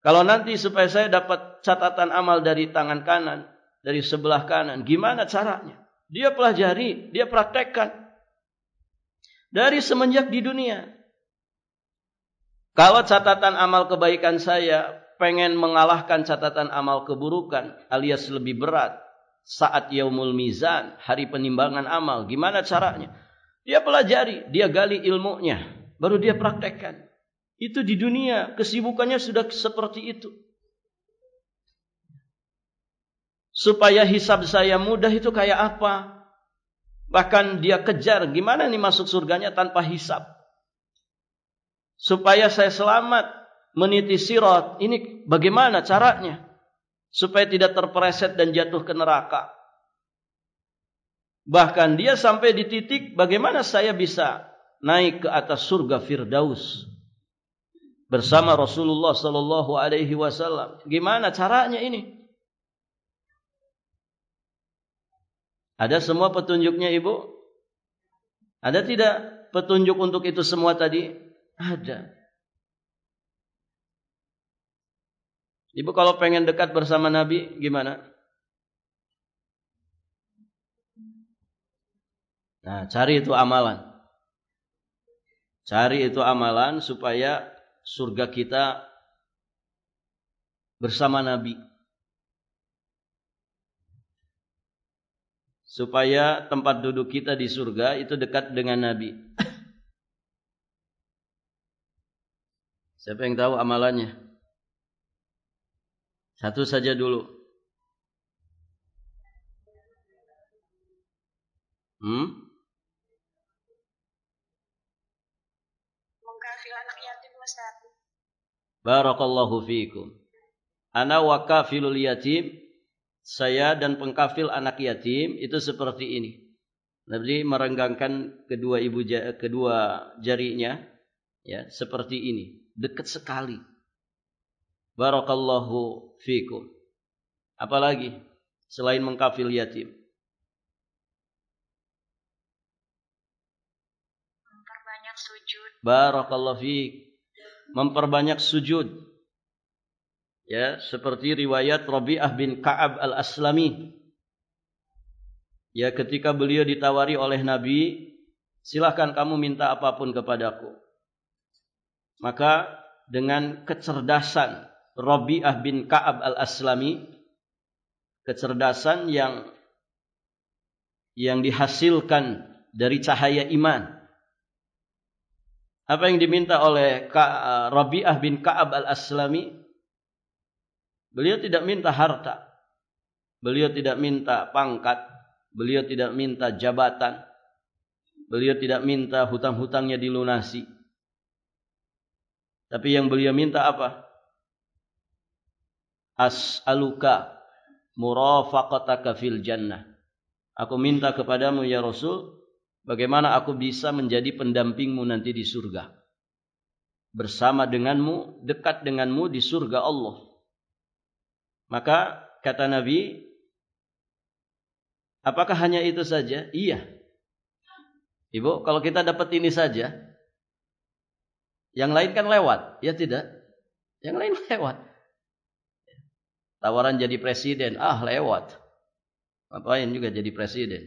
Kalau nanti supaya saya dapat catatan amal dari tangan kanan, dari sebelah kanan, gimana caranya? Dia pelajari, dia praktekkan. Dari semenjak di dunia. Kalau catatan amal kebaikan saya pengen mengalahkan catatan amal keburukan alias lebih berat, saat yaumul mizan, hari penimbangan amal, gimana caranya? Dia pelajari, dia gali ilmunya, baru dia praktekkan. Itu di dunia, kesibukannya sudah seperti itu. Supaya hisab saya mudah itu kayak apa? Bahkan dia kejar, gimana nih masuk surganya tanpa hisab? Supaya saya selamat, meniti sirat, ini bagaimana caranya? Supaya tidak terpeleset dan jatuh ke neraka. Bahkan dia sampai di titik bagaimana saya bisa naik ke atas surga Firdaus bersama Rasulullah sallallahu alaihi wasallam. Gimana caranya ini? Ada semua petunjuknya Ibu? Ada tidak petunjuk untuk itu semua tadi? Ada. Ibu kalau pengen dekat bersama Nabi, gimana? Nah, cari itu amalan. Cari itu amalan supaya surga kita bersama Nabi. Supaya tempat duduk kita di surga itu dekat dengan Nabi. Siapa yang tahu amalannya? Satu saja dulu. Mengkafil anak yatim Ustaz. Barakallahu fiikum. Ana wa kafilul yatim, saya dan pengkafil anak yatim itu seperti ini. Nabi merenggangkan kedua jarinya, ya, seperti ini, dekat sekali. Barakallahu fiikum. Apalagi selain mengkafil yatim? Memperbanyak sujud. Barakallahu fiik. Memperbanyak sujud. Ya, seperti riwayat Rabi'ah bin Ka'ab al-Aslami. Ya, ketika beliau ditawari oleh Nabi, silahkan kamu minta apapun kepadaku. Maka dengan kecerdasan Rabi'ah bin Ka'ab al-Aslami, kecerdasan yang dihasilkan dari cahaya iman. Apa yang diminta oleh Rabi'ah bin Ka'ab al-Aslami? Beliau tidak minta harta. Beliau tidak minta pangkat. Beliau tidak minta jabatan. Beliau tidak minta hutang-hutangnya dilunasi. Tapi yang beliau minta apa? As'aluka murafaqataka fil jannah. Aku minta kepadamu ya Rasul, bagaimana aku bisa menjadi pendampingmu nanti di surga. Bersama denganmu, dekat denganmu di surga Allah. Maka kata Nabi, apakah hanya itu saja? Iya. Ibu, kalau kita dapat ini saja, yang lain kan lewat. Ya tidak? Yang lain lewat. Tawaran jadi presiden, lewat. Ngapain juga jadi presiden?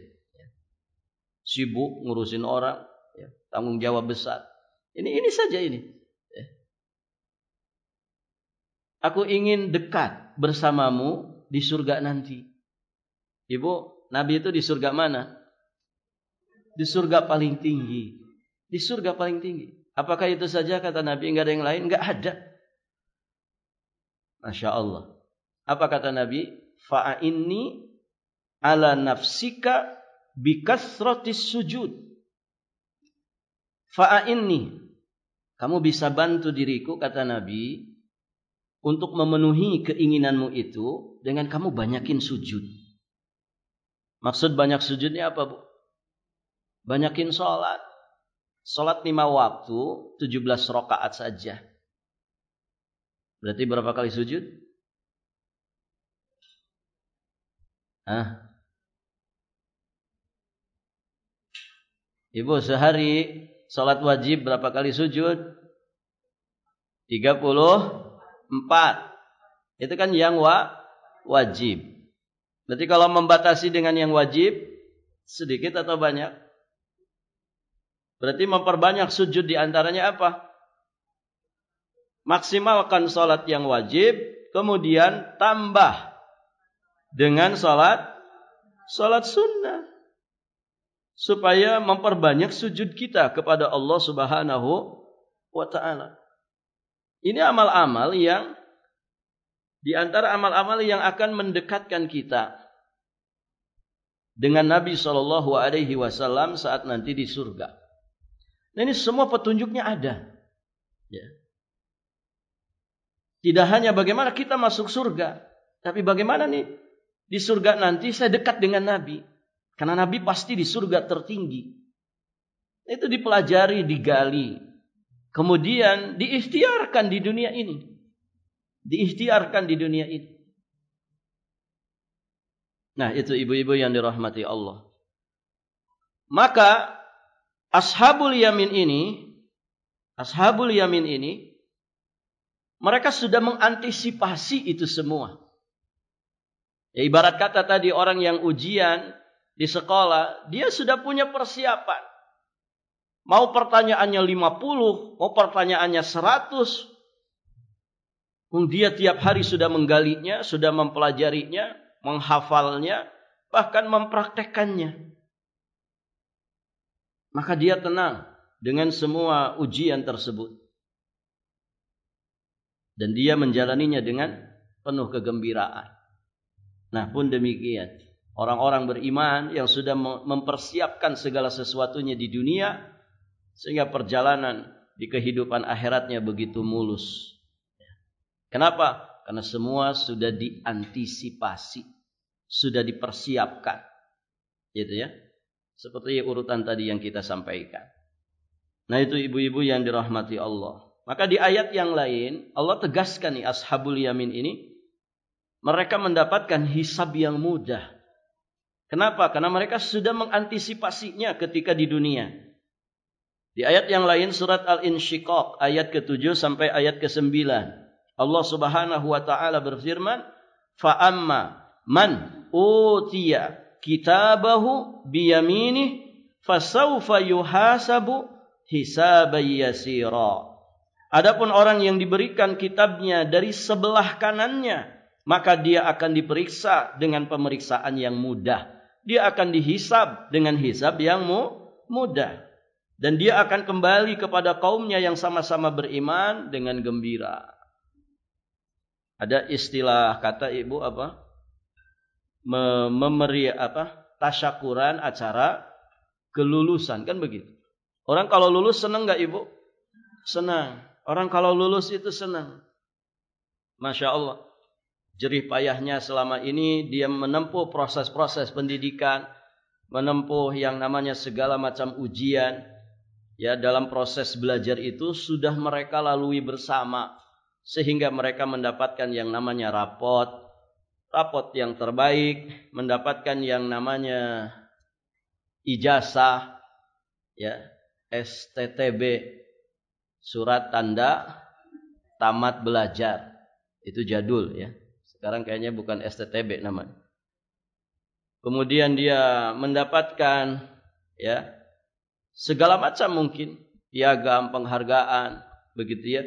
Sibuk ngurusin orang, ya, tanggung jawab besar. Ini saja ini. Ya. Aku ingin dekat bersamamu di surga nanti. Ibu, Nabi itu di surga mana? Di surga paling tinggi. Di surga paling tinggi. Apakah itu saja kata Nabi? Enggak ada yang lain? Enggak ada. Masya Allah. Apa kata Nabi? Fa'inni ala nafsika bikasratis sujud. Fa'inni. Kamu bisa bantu diriku, kata Nabi, untuk memenuhi keinginanmu itu dengan kamu banyakin sujud. Maksud banyak sujudnya apa, Bu? Banyakin sholat. Sholat 5 waktu, 17 rakaat saja. Berarti berapa kali sujud? Ibu, sehari sholat wajib berapa kali sujud? 34. Itu kan yang wajib. Berarti kalau membatasi dengan yang wajib, sedikit atau banyak? Berarti memperbanyak sujud di antaranya apa? Maksimalkan sholat yang wajib, kemudian tambah dengan sholat sunnah. Supaya memperbanyak sujud kita kepada Allah Subhanahu wa ta'ala. Ini amal-amal yang di antara amal-amal yang akan mendekatkan kita dengan Nabi SAW saat nanti di surga. Nah, ini semua petunjuknya ada. Ya. Tidak hanya bagaimana kita masuk surga, tapi bagaimana nih di surga nanti saya dekat dengan Nabi. Karena Nabi pasti di surga tertinggi. Itu dipelajari, digali. Kemudian diikhtiarkan di dunia ini. Diikhtiarkan di dunia ini. Nah, itu ibu-ibu yang dirahmati Allah. Maka Ashabul Yamin ini mereka sudah mengantisipasi itu semua. Ya, ibarat kata tadi orang yang ujian di sekolah, dia sudah punya persiapan. Mau pertanyaannya 50, mau pertanyaannya 100. Dia tiap hari sudah menggalinya, sudah mempelajarinya, menghafalnya, bahkan mempraktekkannya. Maka dia tenang dengan semua ujian tersebut. dan dia menjalaninya dengan penuh kegembiraan. Nah, pun demikian, orang-orang beriman yang sudah mempersiapkan segala sesuatunya di dunia sehingga perjalanan di kehidupan akhiratnya begitu mulus. Kenapa? Karena semua sudah diantisipasi, sudah dipersiapkan. Gitu ya. Seperti urutan tadi yang kita sampaikan. Nah, itu ibu-ibu yang dirahmati Allah. Maka di ayat yang lain Allah tegaskan nih ashabul yamin ini mereka mendapatkan hisab yang mudah. Kenapa? Karena mereka sudah mengantisipasinya ketika di dunia. Di ayat yang lain surat Al-Insyiqaq ayat ke-7 sampai ayat ke-9 Allah Subhanahu wa taala berfirman, "Fa amma man utiya kitabahu biyaminih fasawfa yuhasabu hisaban yasira." Adapun orang yang diberikan kitabnya dari sebelah kanannya, maka dia akan diperiksa dengan pemeriksaan yang mudah. Dia akan dihisab dengan hisab yang mudah. Dan dia akan kembali kepada kaumnya yang sama-sama beriman dengan gembira. Ada istilah kata ibu apa? Tasyakuran acara kelulusan, kan begitu. Orang kalau lulus senang enggak ibu? Senang. Orang kalau lulus itu senang. Masya Allah. Jerih payahnya selama ini dia menempuh proses-proses pendidikan, menempuh yang namanya segala macam ujian. Ya, dalam proses belajar itu sudah mereka lalui bersama sehingga mereka mendapatkan yang namanya rapot yang terbaik, mendapatkan yang namanya ijazah, ya, STTB, surat tanda tamat belajar. Itu jadul ya. Sekarang kayaknya bukan STTB namanya. Kemudian dia mendapatkan ya segala macam mungkin piagam, penghargaan, begitu ya.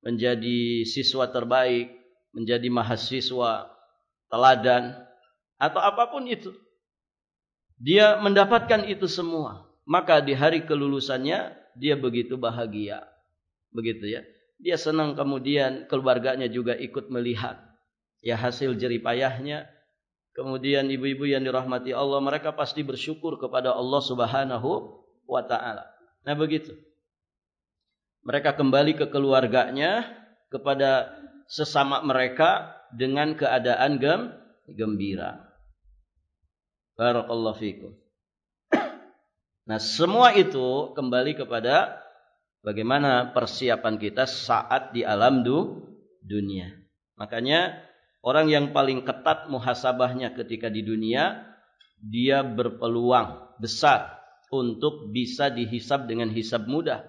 Menjadi siswa terbaik, menjadi mahasiswa teladan atau apapun itu. Dia mendapatkan itu semua. Maka di hari kelulusannya dia begitu bahagia. Begitu ya. Dia senang, kemudian keluarganya juga ikut melihat ya hasil jerih payahnya. Kemudian ibu-ibu yang dirahmati Allah, mereka pasti bersyukur kepada Allah Subhanahu wa taala. Nah, begitu. Mereka kembali ke keluarganya, kepada sesama mereka dengan keadaan gembira. Barakallahu fikum. Nah, semua itu kembali kepada bagaimana persiapan kita saat di alam dunia. Makanya orang yang paling ketat muhasabahnya ketika di dunia, dia berpeluang besar untuk bisa dihisab dengan hisab mudah.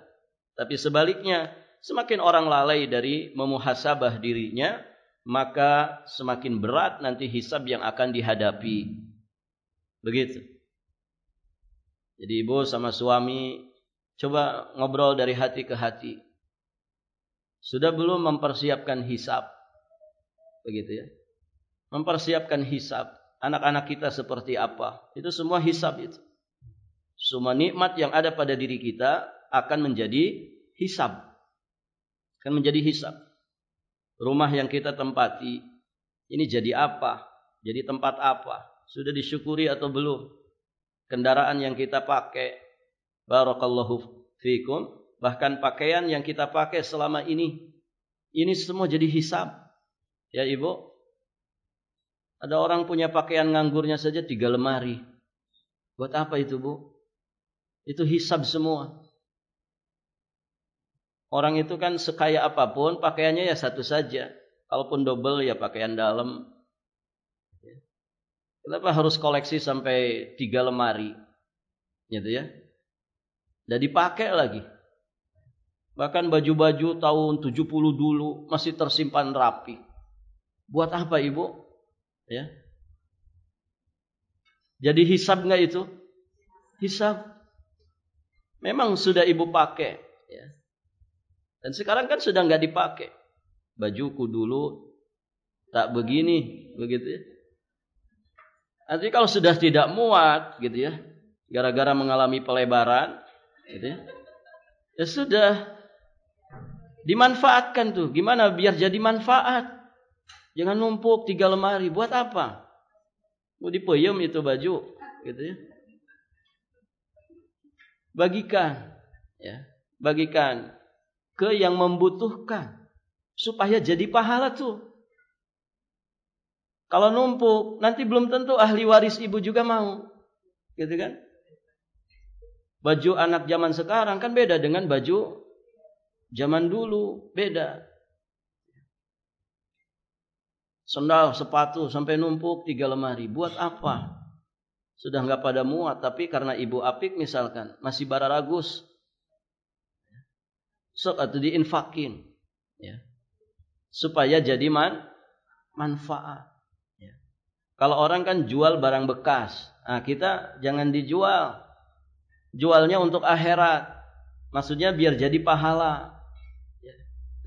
Tapi sebaliknya, semakin orang lalai dari memuhasabah dirinya, maka semakin berat nanti hisab yang akan dihadapi. Begitu. Jadi ibu sama suami coba ngobrol dari hati ke hati. Sudah belum mempersiapkan hisab? Begitu ya. Mempersiapkan hisab. Anak-anak kita seperti apa? Itu semua hisab itu. Semua nikmat yang ada pada diri kita akan menjadi hisab. Akan menjadi hisab. Rumah yang kita tempati, ini jadi apa? Jadi tempat apa? Sudah disyukuri atau belum? Kendaraan yang kita pakai, barakallahu fikum, bahkan pakaian yang kita pakai selama ini semua jadi hisab. Ya ibu, ada orang punya pakaian nganggurnya saja 3 lemari. Buat apa itu bu? Itu hisab semua. Orang itu kan sekaya apapun, pakaiannya ya satu saja. Kalaupun double ya pakaian dalam. Kenapa harus koleksi sampai 3 lemari? Gitu ya. Dan dipakai lagi. Bahkan baju-baju tahun 70 dulu masih tersimpan rapi. Buat apa ibu? Ya. Jadi hisab enggak itu? Hisab. Memang sudah ibu pakai. Ya. Dan sekarang kan sudah enggak dipakai. Bajuku dulu tak begini, begitu ya. Nanti kalau sudah tidak muat, gitu ya, gara-gara mengalami pelebaran, gitu ya, ya sudah, Dimanfaatkan tuh. Gimana biar jadi manfaat? Jangan numpuk 3 lemari. Buat apa? Mau dipeyem itu baju, gitu ya. Bagikan, ya. Bagikan ke yang membutuhkan supaya jadi pahala tuh. Kalau numpuk, nanti belum tentu ahli waris ibu juga mau. Gitu kan? Baju anak zaman sekarang kan beda dengan baju zaman dulu, beda. Sendal, sepatu sampai numpuk 3 lemari. Buat apa? Sudah enggak pada muat, tapi karena ibu apik misalkan masih bara ragus. Sok atau diinfakin, ya. Supaya jadi manfaat. Ya. Kalau orang kan jual barang bekas, nah kita jangan dijual. Jualnya untuk akhirat. Maksudnya biar jadi pahala. Ya.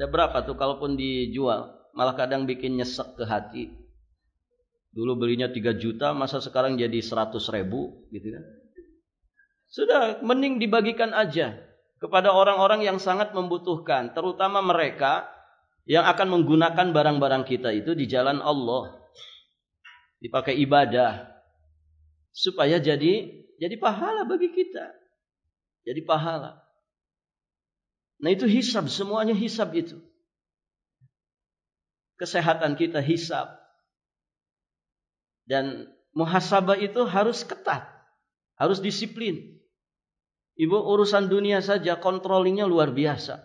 Ada berapa tuh kalaupun dijual? Malah kadang bikin nyesek ke hati. Dulu belinya 3 juta, masa sekarang jadi 100.000, gitu kan? Sudah, mending dibagikan aja kepada orang-orang yang sangat membutuhkan, terutama mereka yang akan menggunakan barang-barang kita itu di jalan Allah, dipakai ibadah, supaya jadi pahala bagi kita, jadi pahala. Nah itu hisab, semuanya hisab itu. Kesehatan kita hisab, dan muhasabah itu harus ketat, harus disiplin. Ibu urusan dunia saja controllingnya luar biasa,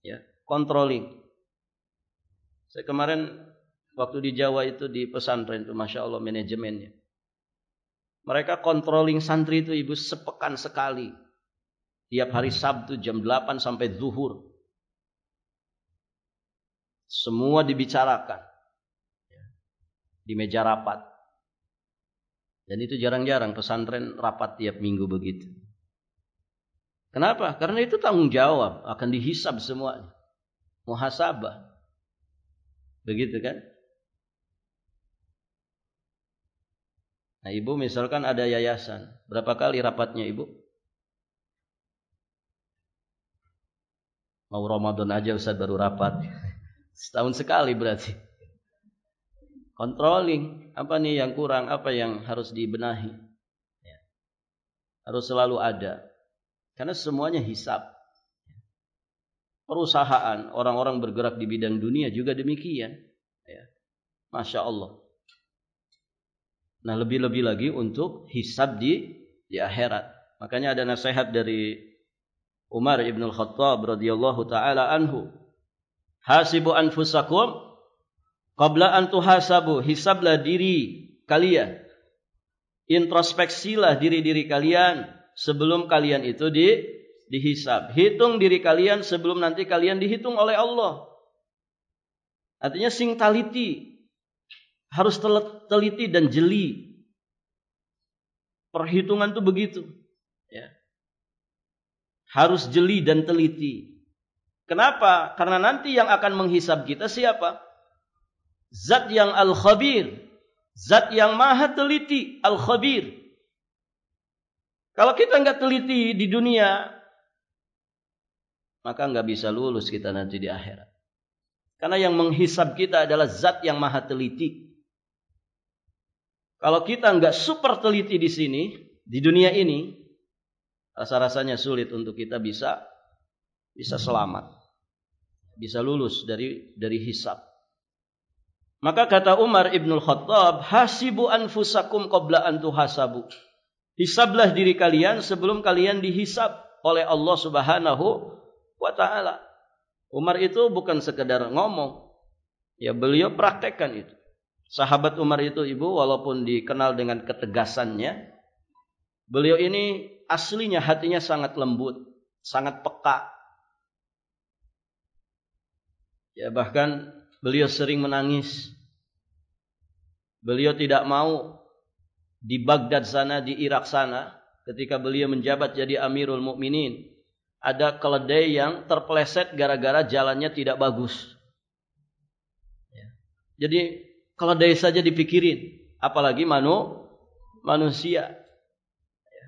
ya, controlling. Saya kemarin waktu di Jawa itu di pesantren itu, masya Allah manajemennya. Mereka controlling santri itu ibu sepekan sekali, tiap hari Sabtu jam 8 sampai zuhur. Semua dibicarakan, ya, di meja rapat. Dan itu jarang-jarang pesantren rapat tiap minggu begitu. Kenapa? Karena itu tanggung jawab, akan dihisab semuanya. Muhasabah. Begitu kan? Nah, ibu misalkan ada yayasan, berapa kali rapatnya ibu? Mau Ramadan aja Ustaz baru rapat. Setahun sekali berarti. Controlling, apa nih yang kurang, apa yang harus dibenahi. Ya. Harus selalu ada. Karena semuanya hisab. Perusahaan, orang-orang bergerak di bidang dunia juga demikian. Ya. Masya Allah. Nah lebih-lebih lagi untuk hisab di akhirat. Makanya ada nasihat dari Umar ibn al-Khattab radhiyallahu ta'ala anhu. Hasibu anfusakum qabla an tuhasabu. Hisablah diri kalian. Introspeksilah diri-diri kalian sebelum kalian itu dihisab. Hitung diri kalian sebelum nanti kalian dihitung oleh Allah. Artinya sing taliti. Harus teliti dan jeli. Perhitungan itu begitu. Ya. Harus jeli dan teliti. Kenapa? Karena nanti yang akan menghisab kita siapa? Zat yang al-khabir. Zat yang maha teliti. Al-khabir. Kalau kita nggak teliti di dunia, maka nggak bisa lulus kita nanti di akhirat. Karena yang menghisab kita adalah zat yang maha teliti. Kalau kita nggak super teliti di sini, di dunia ini, rasa-rasanya sulit untuk kita bisa selamat, bisa lulus dari hisab. Maka kata Umar ibn al-Khattab, hasibu anfusakum qabla an tuhasabu. Hisablah diri kalian sebelum kalian dihisab oleh Allah Subhanahu wa ta'ala. Umar itu bukan sekedar ngomong. Ya beliau praktekkan itu. Sahabat Umar itu ibu walaupun dikenal dengan ketegasannya, beliau ini aslinya hatinya sangat lembut, sangat peka. Ya bahkan beliau sering menangis. Beliau tidak mau di Baghdad sana, di Irak sana, ketika beliau menjabat jadi Amirul Mukminin, ada keledai yang terpeleset gara-gara jalannya tidak bagus. Ya. Jadi keledai saja dipikirin, apalagi manusia. Ya.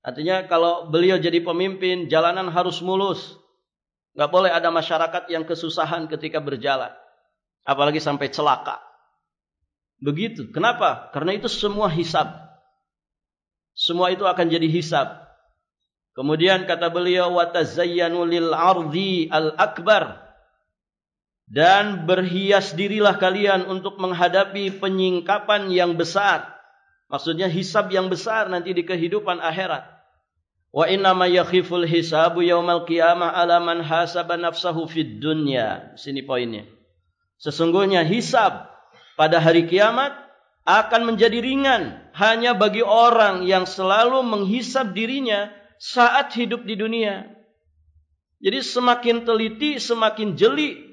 Artinya kalau beliau jadi pemimpin, jalanan harus mulus, Nggak boleh ada masyarakat yang kesusahan ketika berjalan. Apalagi sampai celaka. Begitu. Kenapa? Karena itu semua hisab. Semua itu akan jadi hisab. Kemudian kata beliau, وَتَزَيَّنُوا لِلْعَرْضِ الْأَكْبَرِ, dan berhias dirilah kalian untuk menghadapi penyingkapan yang besar. Maksudnya hisab yang besar nanti di kehidupan akhirat. Wa inna ma yakhiful hisabu yaumal qiyamah ala man hasaba nafsahu fid dunya. Sini poinnya. Sesungguhnya hisab pada hari kiamat akan menjadi ringan hanya bagi orang yang selalu menghisab dirinya saat hidup di dunia. Jadi semakin teliti, semakin jeli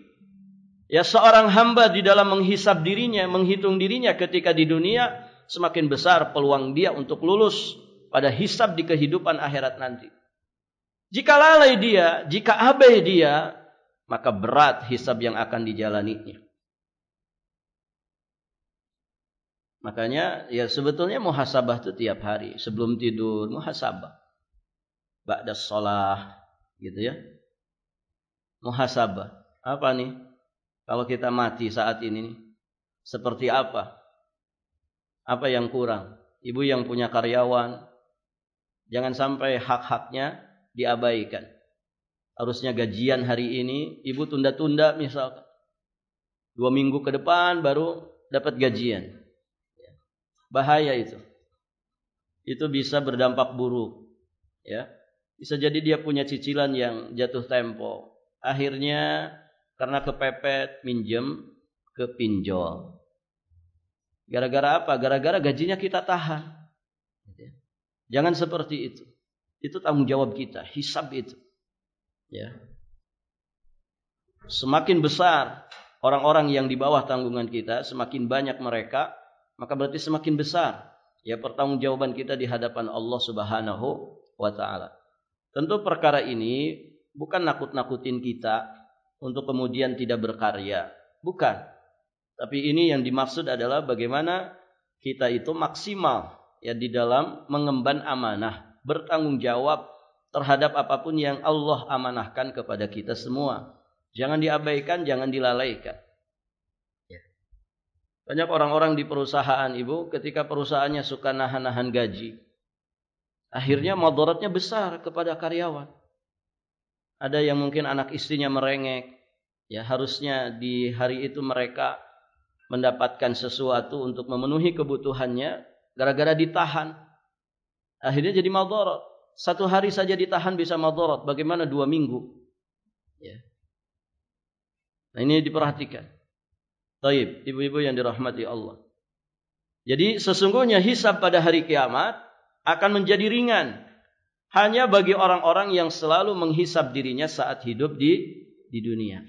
ya seorang hamba di dalam menghisab dirinya, menghitung dirinya ketika di dunia, semakin besar peluang dia untuk lulus pada hisab di kehidupan akhirat nanti. Jika lalai dia, jika abai dia, maka berat hisab yang akan dijalaninya. Makanya ya sebetulnya muhasabah itu tiap hari. Sebelum tidur muhasabah. Ba'da shalah gitu ya. Muhasabah. Apa nih? Kalau kita mati saat ini, seperti apa? Apa yang kurang? Ibu yang punya karyawan, jangan sampai hak-haknya diabaikan. Harusnya gajian hari ini, ibu tunda-tunda misalkan. 2 minggu ke depan baru dapat gajian. Bahaya itu. Itu bisa berdampak buruk. Ya. Bisa jadi dia punya cicilan yang jatuh tempo. Akhirnya karena kepepet, minjem ke pinjol. Gara-gara apa? Gara-gara gajinya kita tahan. Jangan seperti itu. Itu tanggung jawab kita, hisab itu. Ya. Semakin besar orang-orang yang di bawah tanggungan kita, semakin banyak mereka, maka berarti semakin besar ya pertanggungjawaban kita di hadapan Allah Subhanahu wa taala. Tentu perkara ini bukan nakut-nakutin kita untuk kemudian tidak berkarya. Bukan. Tapi ini yang dimaksud adalah bagaimana kita itu maksimal ya di dalam mengemban amanah, bertanggung jawab terhadap apapun yang Allah amanahkan kepada kita semua. Jangan diabaikan, jangan dilalaikan. Ya. Banyak orang-orang di perusahaan ibu ketika perusahaannya suka nahan-nahan gaji. Akhirnya madaratnya besar kepada karyawan. Ada yang mungkin anak istrinya merengek. Ya, harusnya di hari itu mereka mendapatkan sesuatu untuk memenuhi kebutuhannya, gara-gara ditahan. Akhirnya jadi madarat. 1 hari saja ditahan bisa madarat. Bagaimana 2 minggu? Ya. Nah, ini diperhatikan. Taib, ibu-ibu yang dirahmati Allah. Jadi sesungguhnya hisab pada hari kiamat akan menjadi ringan hanya bagi orang-orang yang selalu menghisab dirinya saat hidup di dunia.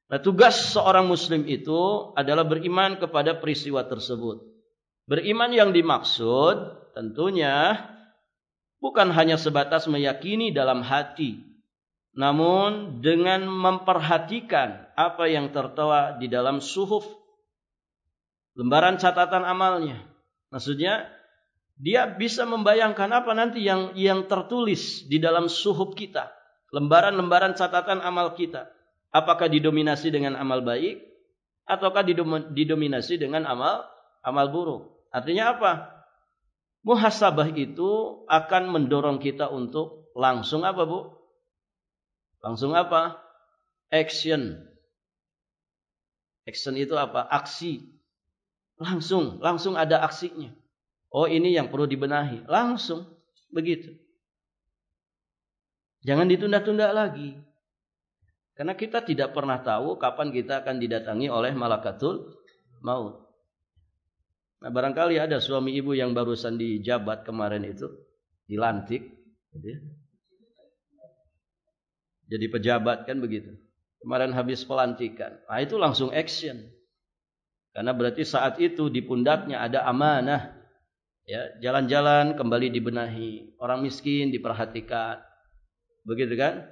Nah, tugas seorang muslim itu adalah beriman kepada peristiwa tersebut. Beriman yang dimaksud tentunya bukan hanya sebatas meyakini dalam hati, namun dengan memperhatikan apa yang tertera di dalam suhuf, lembaran catatan amalnya. Maksudnya dia bisa membayangkan apa nanti yang tertulis di dalam suhuf kita, lembaran-lembaran catatan amal kita. Apakah didominasi dengan amal baik ataukah didominasi dengan amal buruk? Artinya apa? Muhasabah itu akan mendorong kita untuk langsung apa, Bu? Langsung apa? Action. Action itu apa? Aksi. Langsung ada aksinya. Oh, ini yang perlu dibenahi. Langsung begitu. Jangan ditunda-tunda lagi. Karena kita tidak pernah tahu kapan kita akan didatangi oleh malakatul maut. Nah, barangkali ada suami ibu yang barusan dijabat kemarin itu, dilantik, gitu ya. Jadi pejabat kan begitu. Kemarin habis pelantikan. Nah, itu langsung action. Karena berarti saat itu di pundaknya ada amanah. Ya, jalan-jalan kembali dibenahi. Orang miskin diperhatikan. Begitu kan?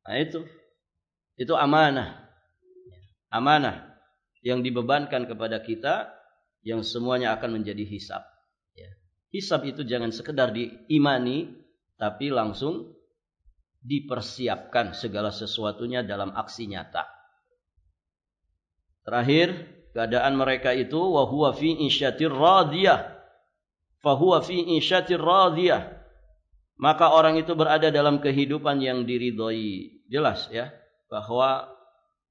Nah, itu amanah. Amanah yang dibebankan kepada kita, yang semuanya akan menjadi hisab. Ya. Hisab itu jangan sekedar diimani, tapi langsung dipersiapkan segala sesuatunya dalam aksi nyata. Terakhir, keadaan mereka itu wa huwa fi isyatir radiyah. Fa huwa fi isyatir radiyah. Maka orang itu berada dalam kehidupan yang diridhoi. Jelas ya, bahwa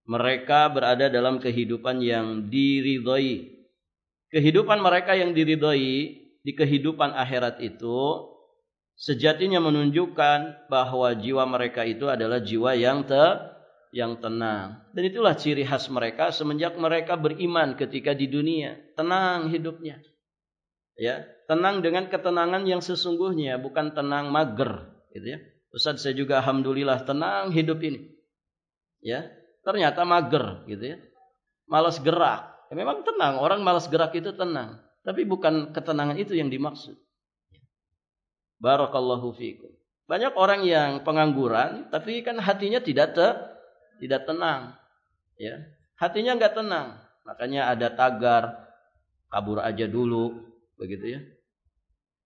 mereka berada dalam kehidupan yang diridhoi. Kehidupan mereka yang diridhoi di kehidupan akhirat itu sejatinya menunjukkan bahwa jiwa mereka itu adalah jiwa yang tenang. Dan itulah ciri khas mereka semenjak mereka beriman ketika di dunia. Tenang hidupnya. Ya, tenang dengan ketenangan yang sesungguhnya, bukan tenang mager, gitu ya. Ustaz, saya juga alhamdulillah tenang hidup ini. Ya, ternyata mager, gitu ya. Malas gerak. Ya, memang tenang, orang malas gerak itu tenang, tapi bukan ketenangan itu yang dimaksud. Barakallahu fiikum. Banyak orang yang pengangguran, tapi kan hatinya tidak tenang. Ya, hatinya enggak tenang. Makanya ada tagar kabur aja dulu, begitu ya.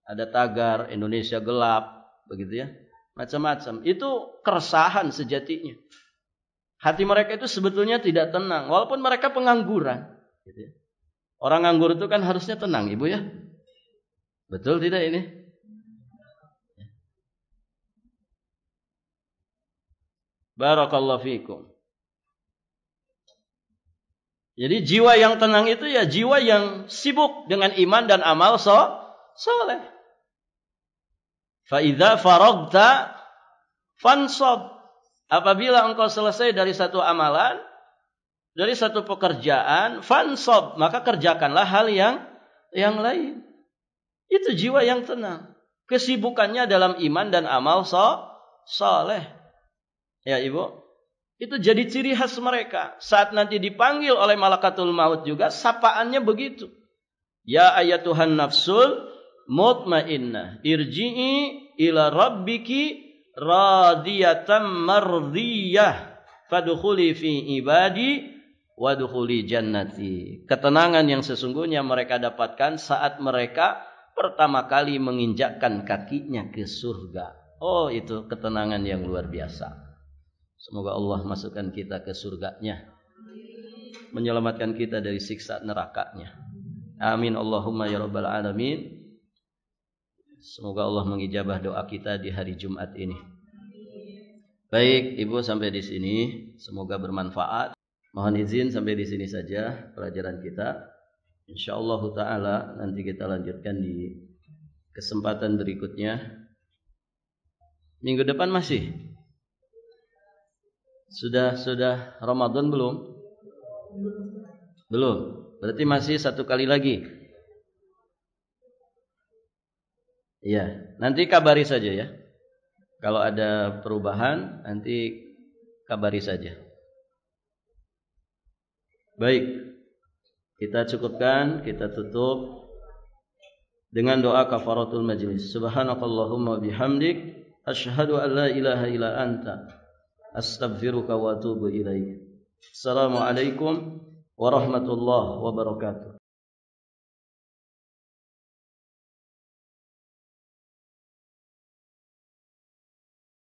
Ada tagar Indonesia gelap, begitu ya. Macam-macam. Itu keresahan sejatinya. Hati mereka itu sebetulnya tidak tenang, walaupun mereka pengangguran. Gitu ya. Orang nganggur itu kan harusnya tenang, Ibu ya. Betul tidak ini? Barakallahu fiikum. Jadi jiwa yang tenang itu ya jiwa yang sibuk dengan iman dan amal soleh. Fa idza faragta fansab. Apabila engkau selesai dari satu amalan, dari satu pekerjaan, fansab, maka kerjakanlah hal yang lain. Itu jiwa yang tenang. Kesibukannya dalam iman dan amal soleh. Ya Ibu, itu jadi ciri khas mereka. Saat nanti dipanggil oleh malakatul maut juga, sapaannya begitu. Ya ayatuhan nafsul mutmainnah, irji'i ila rabbiki radiyatan mardiyah, fadkhuli fi ibadi wadkhuli jannati. Ketenangan yang sesungguhnya mereka dapatkan saat mereka pertama kali menginjakkan kakinya ke surga. Oh, itu ketenangan yang luar biasa. Semoga Allah masukkan kita ke surganya, menyelamatkan kita dari siksa nerakanya. Amin Allahumma ya rabbal alamin. Semoga Allah mengijabah doa kita di hari Jumat ini. Baik, Ibu, sampai di sini. Semoga bermanfaat. Mohon izin sampai di sini saja pelajaran kita. Insyaallah taala nanti kita lanjutkan di kesempatan berikutnya. Minggu depan masih? Sudah Ramadan belum? Belum. Berarti masih satu kali lagi. Iya, nanti kabari saja ya. Kalau ada perubahan nanti kabari saja. Baik. Kita cukupkan, kita tutup dengan doa kafaratul majlis. Subhanakallahumma bihamdik asyhadu an la ilaha illa anta astaghfiruka wa atubu ilaik. Assalamualaikum warahmatullahi wabarakatuh.